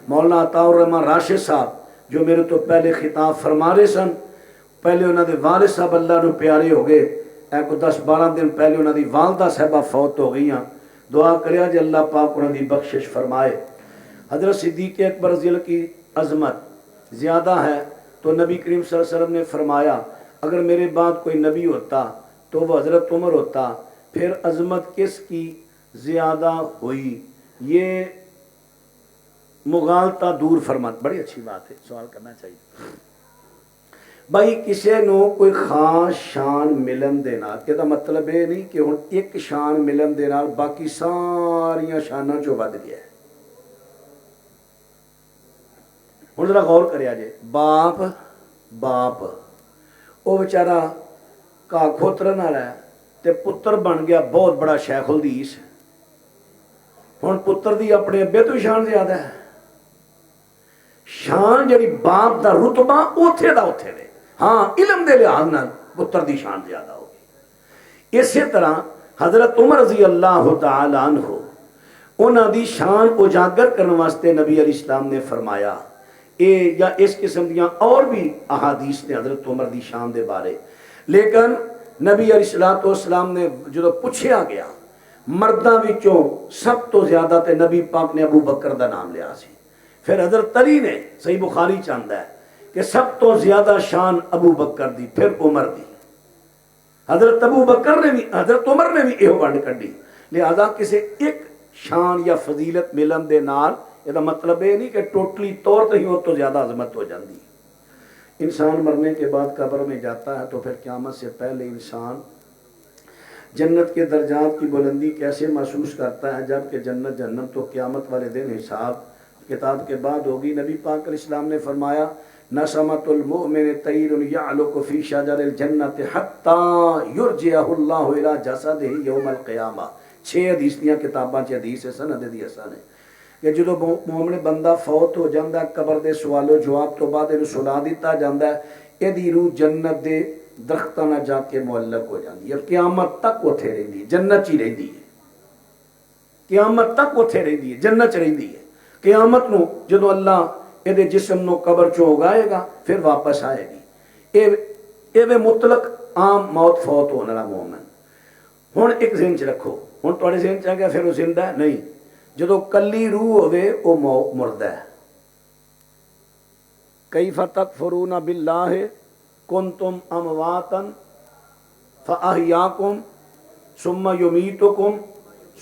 مولانا عطا الرحمن راشد صاحب جو میرے تو پہلے خطاب فرما رہے سن، پہلے انہوں نے والد صاحب اللہ نو پیارے ہو گئے، اے کو 10-12 دن پہلے انہوں دی والدہ صاحبہ فوت ہو گئی ہیں، دعا کریا جی اللہ پاک انہوں دی بخشش فرمائے۔ حضرت صدیق اکبر رضی اللہ کی عظمت زیادہ ہے تو نبی کریم صلی اللہ علیہ وسلم نے فرمایا اگر میرے بعد کوئی نبی ہوتا تو وہ حضرت عمر ہوتا، پھر عظمت کس کی زیادہ ہوئی؟ یہ مغالطہ دور فرمات، بڑی اچھی بات ہے، سوال کرنا چاہیے بھائی۔ کسے نو کوئی خاص شان ملن دے نال، یہ مطلب یہ نہیں کہ ہن ایک شان ملن دے نال باقی ساریاں شاناں چوں ود گیا ہے۔ ہن ذرا غور کریا جے، باپ وہ بیچارہ کا کھوترن والا ہے تے پتر بن گیا بہت بڑا شیخ الحدیث، ہن پتر دی اپنے ابے تو شان زیادہ ہے، شان جڑی باپ دا رتبہ اوتھے دا اوتھے دے، ہاں علم دے لحاظ نال پتر دی شان زیادہ ہوگی۔ اسی طرح حضرت عمر رضی اللہ تعالی عنہ انہاں دی شان اجاگر کرنے واسطے نبی علیہ السلام نے فرمایا یا اس قسم دیاں اور بھی احادیث نے حضرت عمر دی شان دے بارے، لیکن نبی علیہ السلام نے جو پوچھیا گیا مرداں وچوں سب تو زیادہ تے نبی پاک نے ابو بکر دا نام لیا سی، پھر حضرت علی نے، صحیح بخاری چاہتا ہے کہ سب تو زیادہ شان ابو بکر دی، پھر عمر دی، حضرت ابو بکر نے بھی حضرت عمر نے بھی یہ ونڈ کڈی۔ لہذا کسی ایک شان یا فضیلت ملن دے نال یہ مطلب یہ نہیں کہ ٹوٹلی طور تے ہی وہ تو زیادہ عظمت ہو جاندی۔ انسان مرنے کے بعد قبر میں جاتا ہے تو پھر قیامت سے پہلے انسان جنت کے درجات کی بلندی کیسے محسوس کرتا ہے، جبکہ جنت جہنم تو قیامت والے دن حساب کتاب کے بعد ہوگی۔ نبی پاک علیہ السلام نے فرمایا نسمۃ المؤمن طیر یعلق فی شجر الجنت حتی یرجعہ اللہ الی جسدہ یوم القیامہ۔ 6 حدیث دیاں کتاباں چ حدیث ہے، سند دی حسن ہے کہ جدو مومن بندہ فوت ہو جاندہ ہے قبر دے سوال و جواب تو بعد انہوں سلا دیتا جاندہ ہے، یہ دی روح جنت دے درختہ نہ جا کے معلق ہو جاندی ہے، قیامت تک اتھے رہندی ہے، جنت چی رہندی ہے، قیامت تک اتھے رہندی ہے، جنت چ رہندی ہے۔ قیامت نو جدو اللہ یہ دے جسم نو قبر چو اگائے گا پھر واپس آئے گی، یہ مطلق عام موت فوت ہونے والا مومن۔ ہن ایک ذہن چ رکھو، ہن تواڈے ذہن چ آ گیا پھر وہ زندہ ہے؟ نہیں، جدو کلی روح ہوئے وہ مردہ ہے۔ کیف تکفرون باللہ کنتم امواتا فاحیاکم ثم یمیتکم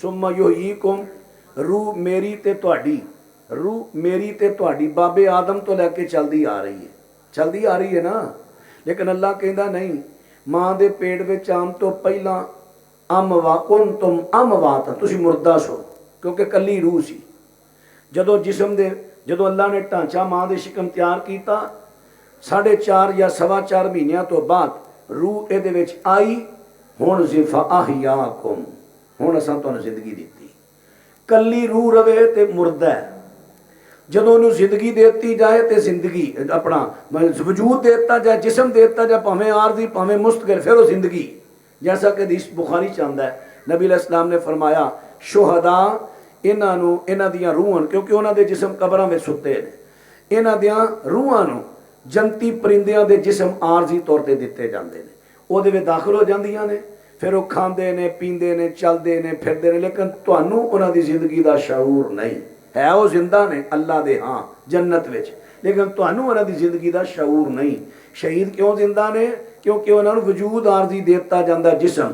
ثم یحییکم۔ روح میری تے تہاڈی بابے آدم تو لے کے چلدی آ رہی ہے نا، لیکن اللہ کہندا نہیں، ماں دے پیٹ وچ آن تو پہلا کنتم امواتا، تسی مردہ سو، کیونکہ کلی روح سی۔ جدو اللہ نے ڈھانچہ ماں دے شکم تیار کیتا 4.5 یا 4.25 مہینیاں تو بعد روح اے دے وچ آئی، ہن فاحیاکم، ہن اساں تانوں زندگی دیتی۔ کلی روح رہے تے مردہ ہے، جدو انہوں زندگی دیتی جائے تے زندگی اپنا وجود دیتا جائے، جسم دیتا جائے، پاویں عارضی پاویں مستقل، پھر وہ زندگی، جیسا کہ حدیث بخاری چاہتا ہے نبی علیہ السلام نے فرمایا شہداء ਇਹਨਾਂ ਦੀਆਂ ਰੂਹਾਂ, ਕਿਉਂਕਿ ਉਹਨਾਂ ਦੇ ਜਿਸਮ ਕਬਰਾਂ ਵਿੱਚ ਸੁੱਤੇ ਨੇ, ਇਹਨਾਂ ਦੀਆਂ ਰੂਹਾਂ ਨੂੰ ਜੰਤੀ ਪਰਿੰਦਿਆਂ ਦੇ ਜਿਸਮ ਆਰਜ਼ੀ ਤੌਰ ਤੇ ਦਿੱਤੇ ਜਾਂਦੇ ਨੇ, ਉਹਦੇ ਵਿੱਚ ਦਾਖਲ ਹੋ ਜਾਂਦੀਆਂ ਨੇ, ਫਿਰ ਉਹ ਖਾਂਦੇ ਨੇ, ਪੀਂਦੇ ਨੇ, ਚੱਲਦੇ ਨੇ, ਫਿਰਦੇ ਨੇ, ਲੇਕਿਨ ਤੁਹਾਨੂੰ ਉਹਨਾਂ ਦੀ ਜ਼ਿੰਦਗੀ ਦਾ ਸ਼ਊਰ ਨਹੀਂ ਹੈ। ਉਹ ਜ਼ਿੰਦਾ ਨੇ ਅੱਲਾ ਦੇ ਹਾਂ ਜੰਨਤ ਵਿੱਚ, ਲੇਕਿਨ ਤੁਹਾਨੂੰ ਉਹਨਾਂ ਦੀ ਜ਼ਿੰਦਗੀ ਦਾ ਸ਼ਊਰ ਨਹੀਂ। ਸ਼ਹੀਦ ਕਿਉਂ ਜ਼ਿੰਦਾ ਨੇ? ਕਿਉਂਕਿ ਉਹਨਾਂ ਨੂੰ ਵਜੂਦ ਆਰਜ਼ੀ ਦੇ ਦਿੱਤਾ ਜਾਂਦਾ ਜਿਸਮ,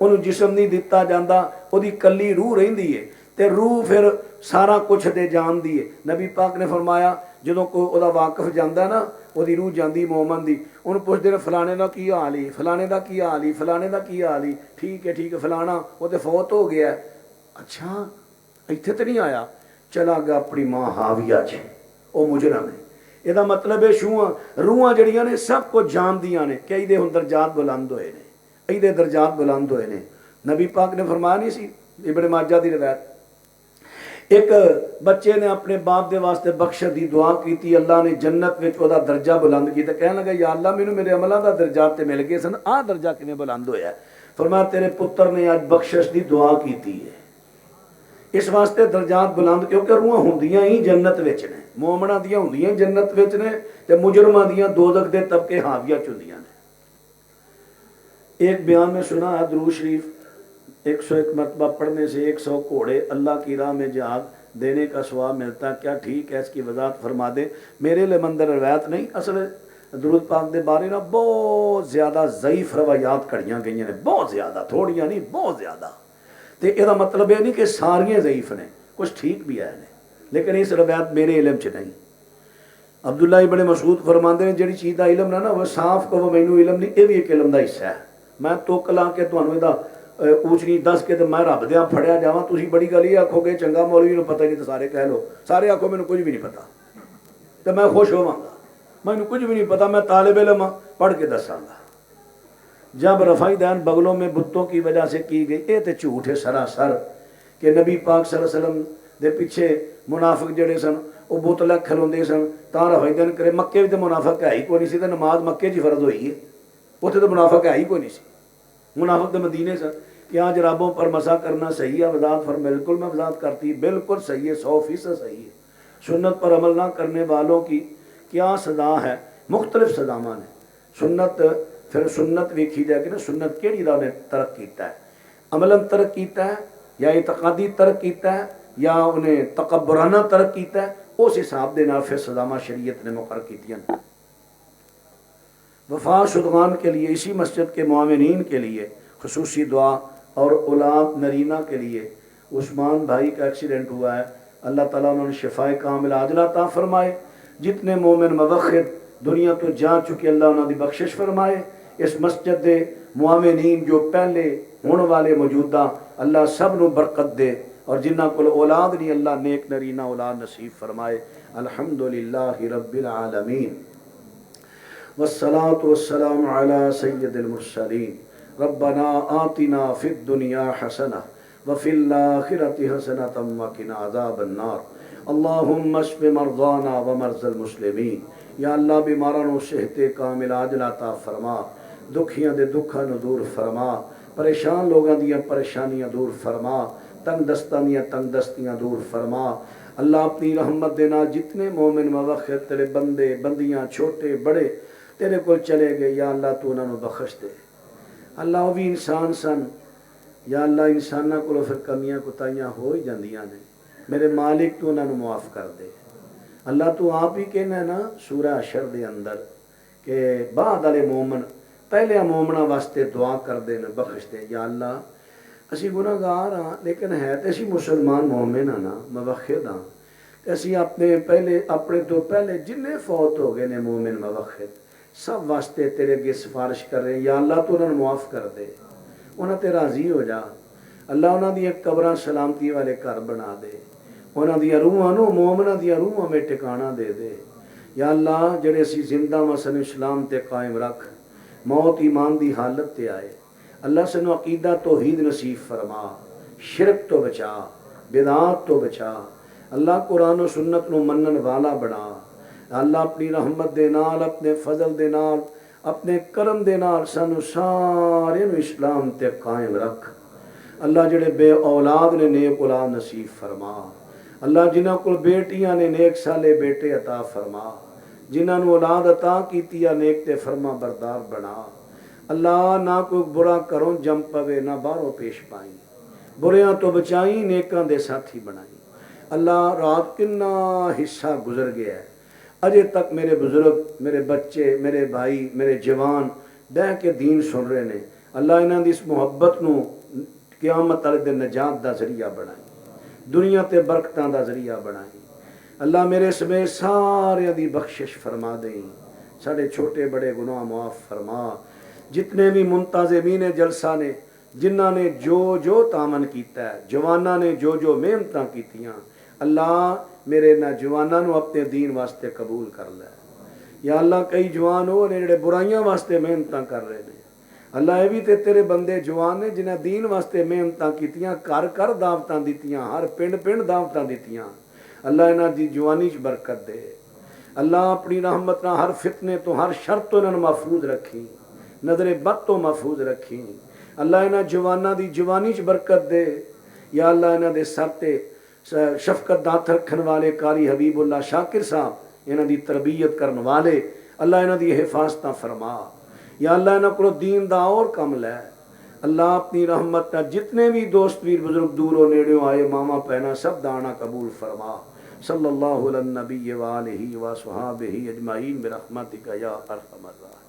ਉਹਨੂੰ ਜਿਸਮ ਨਹੀਂ ਦਿੱਤਾ ਜਾਂਦਾ, ਉਹਦੀ ਕੱਲੀ ਰੂਹ ਰਹਿੰਦੀ ਹੈ, ਤੇ ਰੂਹ ਫਿਰ ਸਾਰਾ ਕੁਛ ਦੇ ਜਾਣਦੀ ਹੈ। ਨਬੀ ਪਾਕ ਨੇ ਫਰਮਾਇਆ ਜਦੋਂ ਕੋਈ ਉਹਦਾ ਵਾਕਿਫ ਜਾਂਦਾ ਨਾ, ਉਹਦੀ ਰੂਹ ਜਾਂਦੀ ਮੂਮਨ ਦੀ, ਉਹਨੂੰ ਪੁੱਛਦੇ ਨੇ ਫਲਾਣੇ ਦਾ ਕੀ ਹਾਲ ਹੀ, ਫਲਾਣੇ ਦਾ ਕੀ ਹਾਲ ਹੀ, ਫਲਾਣੇ ਦਾ ਕੀ ਹਾਲ ਹੀ, ਠੀਕ ਹੈ ਠੀਕ ਹੈ, ਫਲਾਣਾ ਉਹ ਤੇ ਫੌਤ ਹੋ ਗਿਆ। ਅੱਛਾ ਇੱਥੇ ਤੇ ਨਹੀਂ ਆਇਆ, ਚਲਾ ਗਿਆ ਆਪਣੀ ਮਾਂ ਹਾਵੀਆ 'ਚ, ਉਹ ਮੁਜਰਮ ਹੈ। ਇਹਦਾ ਮਤਲਬ ਹੈ ਰੂਹਾਂ ਜਿਹੜੀਆਂ ਨੇ ਸਭ ਕੁਝ ਜਾਣਦੀਆਂ ਨੇ ਕਿ ਇਹਦੇ ਹੁਣ ਦਰਜਾਤ ਬੁਲੰਦ ਹੋਏ ਨੇ, ਇਹਦੇ ਦਰਜਾਤ ਬੁਲੰਦ ਹੋਏ ਨੇ। ਨਬੀ ਪਾਕ ਨੇ ਫਰਮਾਇਆ ਨਹੀਂ ਸੀ, ਇਬਨ ਮਾਜਾ ਦੀ ਰਵਾਇਤ, ਇੱਕ ਬੱਚੇ ਨੇ ਆਪਣੇ ਬਾਪ ਦੇ ਵਾਸਤੇ ਬਖਸ਼ਤ ਦੀ ਦੁਆ ਕੀਤੀ, ਅੱਲਾ ਨੇ ਜੰਨਤ ਵਿੱਚ ਉਹਦਾ ਦਰਜਾ ਬੁਲੰਦ ਕੀਤਾ। ਕਹਿਣ ਲੱਗਾ ਯਾ ਅੱਲਾ ਮੈਨੂੰ ਮੇਰੇ ਅਮਲਾਂ ਦਾ ਦਰਜਾਤ ਤੇ ਮਿਲ ਗਏ ਸਨ, ਆਹ ਦਰਜਾ ਕਿਵੇਂ ਬੁਲੰਦ ਹੋਇਆ? ਫਰਮਾਇਆ ਤੇਰੇ ਪੁੱਤਰ ਨੇ ਅੱਜ ਬਖਸ਼ਿਸ਼ ਦੀ ਦੁਆ ਕੀਤੀ ਹੈ, ਇਸ ਵਾਸਤੇ ਦਰਜਾਤ ਬੁਲੰਦ, ਕਿਉਂਕਿ ਰੂਹਾਂ ਹੁੰਦੀਆਂ ਹੀ ਜੰਨਤ ਵਿੱਚ ਨੇ, ਮੂਮਨਾਂ ਦੀਆਂ ਹੁੰਦੀਆਂ ਜੰਨਤ ਵਿੱਚ ਨੇ, ਤੇ ਮੁਜਰਮਾਂ ਦੀਆਂ ਦੋਜ਼ਖ ਦੇ ਤਬਕੇ ਹਾਵੀਆ ਚ ਹੁੰਦੀਆਂ ਨੇ। ایک بیان میں سنا ہے درود شریف 101 مرتبہ پڑھنے سے 100 گھوڑے اللہ کی راہ میں جہاد دینے کا ثواب ملتا ہے، کیا ٹھیک ہے؟ اس کی وضاحت فرما دیں۔ میرے لیے مندر روایت نہیں، اصل درود پاک دے بارے نا بہت زیادہ ضعیف روایات کڑیاں گئی ہیں، بہت زیادہ، تھوڑیاں نہیں بہت زیادہ، تو یہ مطلب یہ نہیں کہ ساریاں ضعیف نے، کچھ ٹھیک بھی ہے، لیکن اس روایت میرے علم چ نہیں۔ عبداللہ ابن مسعود فرماندے نے جڑی چیز دا علم نہ وہ صاف کو مینوں علم نہیں، یہ بھی ایک علم دا حصہ ہے۔ میں توک لا کے تمہیں یہ اونچ نہیں دس کے تو میں رب دیا پھڑیا جاواں، تسی بڑی گل یہ آکھو گے چنگا مولوی نوں پتہ نہیں تو سارے کہہ لو، سارے آکھو مینوں کچھ بھی نہیں پتا تو میں خوش ہوواں گا، مینوں کچھ بھی نہیں پتا، میں طالب علم ہاں، پڑھ کے دساں گا۔ جب رفع دین بغلوں میں بتوں کی وجہ سے کی گئی، یہ تو جھوٹ ہے سراسر کہ نبی پاک صلی اللہ علیہ وسلم دے پیچھے منافق جڑے سن وہ بت لے کھلوندے سن تاں رفع دین کرے۔ مکے بھی تو منافق ہے ہی کوئی نہیں سی، تو نماز مکے جی فرض ہوئی ہے، اتنے تو منافق ہے ہی کوئی نہیں سی، منافق تو مدینے سن۔ کہ آج رابوں پر مسا کرنا صحیح ہے، وضاحت پر بالکل میں وضاحت کرتی، بالکل صحیح ہے، 100% صحیح ہے۔ سنت پر عمل نہ کرنے والوں کی کیا سزا ہے؟ مختلف سزاواں نے۔ سنت پھر سنت ویکھی جائے کہ نا سنت کیڑی دا نے ترک کیتا ہے، عملاً ترک کیتا ہے یا اعتقادی ترک کیتا ہے یا انہیں تکبرانہ ترک کیتا ہے، اس حساب دے نال پھر سزاواں شریعت نے مقرر کیتیاں۔ وفات شدگان کے لیے اسی مسجد کے معاونین کے لیے خصوصی دعا، اور اولاد نرینہ کے لیے عثمان بھائی کا ایکسیڈنٹ ہوا ہے، اللہ تعالیٰ انہوں نے شفائے کامل عاجلہ عطا فرمائے۔ جتنے مومن موخر دنیا تو جا چکے اللہ انہوں نے بخشش فرمائے۔ اس مسجد دے معاونین جو پہلے ہونے والے موجودہ اللہ سب نو برکت دے، اور جنہ کو اولاد نہیں اللہ نیک نرینہ اولاد نصیب فرمائے۔ الحمدللہ رب العالمین والصلاة والسلام على سید المرسلین۔ ربنا آتنا فی الدنیا حسنہ وفی الآخرۃ حسنۃ وقنا عذاب النار۔ اللہم اشف مرضانا ومرضى المسلمین۔ یا اللہ بیماراں نو صحت کامل عاجلہ عطا فرما، دکھیاں دے دکھاں نو دور فرما، پریشان لوگاں دیاں پریشانیاں دور فرما، تنگ دستاں دیاں تنگ دستیاں دور فرما۔ اللہ اپنی رحمت دے نال جتنے مومن موخر تیرے بندے بندیاں چھوٹے بڑے تیرے کو چلے گئے، یا اللہ تو انہاں نو بخش دے۔ اللہ وہ بھی انسان سن، یا اللہ انساناں کو پھر کمیاں کوتاہیاں ہو ہی جاندیاں نے، میرے مالک تو انہاں نو معاف کر دے۔ اللہ تو آپ ہی کہنا ہے نا سورہ حشر دے اندر کہ بعد والے مومن پہلے مومناں واسطے دعا کر دے نا بخش دے۔ یا اللہ اسی گناہگار ہاں لیکن ہے تے اسی مسلمان مومن ہاں نا، موحد ہاں، تے اسی اپنے تو پہلے جنے فوت ہو گئے نے مومن موحد سب واسطے تیرے اگے سفارش کر رہے ہیں۔ یا اللہ تو انہوں نے معاف کر دے، انہاں تے راضی ہو جا۔ اللہ انہاں دی قبراں سلامتی والے گھر بنا دے، انہاں دی روحاں نو مومناں دی روحاں میں ٹھکانہ دے دے۔ یا اللہ جڑے اسی زندہ مسن اسلام تے قائم رکھ، موت ایمان دی حالت تے آئے، اللہ سنو عقیدہ توحید نصیب فرما، شرک تو بچا، بدعات تو بچا، اللہ قرآن و سنت نو منن والا بنا۔ اللہ اپنی رحمت دے نال، اپنے فضل دے نال، اپنے کرم دے نال سانو سارے نو اسلام تے قائم رکھ۔ اللہ جڑے بے اولاد نے نیک اولاد نصیب فرما، اللہ جنہاں کول بیٹیاں نے نیک سالے بیٹے عطا فرما، جنہاں نو اولاد عطا کیتی ہے نیک تے فرما بردار بنا، اللہ نہ کوئی برا کروں جم پوے نہ باہروں پیش پائیں، بریاں تو بچائیں نیکاں دے ساتھی بنائیں۔ اللہ رات کنا حصہ گزر گیا ہے، اجے تک میرے بزرگ، میرے بچے، میرے بھائی، میرے جوان بہ کے دین سن رہے نے، اللہ انہاں دی اس محبت نو قیامت والے دن نجات دا ذریعہ بنائیں، دنیا تے برکتاں دا ذریعہ بنائیں۔ اللہ میرے سمیت سارے دی بخشش فرما دیں، ساڑے چھوٹے بڑے گناہ معاف فرما، جتنے بھی منتظمین جلسہ نے، جنہاں نے جو تعاون کیتا ہے، جواناں نے جو محنتاں کیتیاں، اللہ میرے نوجواناں نو اپنے دین واسطے قبول کر لے۔ یا اللہ کئی جوان ہو نے جڑے برائیاں واسطے محنتاں کر رہے نے، اللہ یہ بھی تے تیرے بندے جوان نے جنہیں دین واسطے محنتاں کیتیاں، کر دعوتاں دیتیاں، ہر پنڈ دعوتاں دیتیاں، اللہ انہاں دی جوانی چ برکت دے، اللہ اپنی رحمت نہ ہر فتنے تو ہر شر تو انہاں محفوظ رکھی، نظر بد تو محفوظ رکھی، اللہ انہاں جواناں دی جوانی چ برکت دے، یا اللہ انہاں دے سر تے شفقت دات رکھن والے قاری حبیب اللہ شاکر صاحب، انہاں دی تربیت کرن والے، اللہ انہاں دی حفاظتاں فرما، یا اللہ انہاں کو دین دا اور کم لے، اللہ اپنی رحمت نہ جتنے بھی دوست ویر بزرگ دوروں نیڑوں آئے ماما پہنا سب دانا قبول فرما، صلی اللہ علی النبی وآلہ وصحابہ اجمعین برحمتک یا ارحم الراحمین۔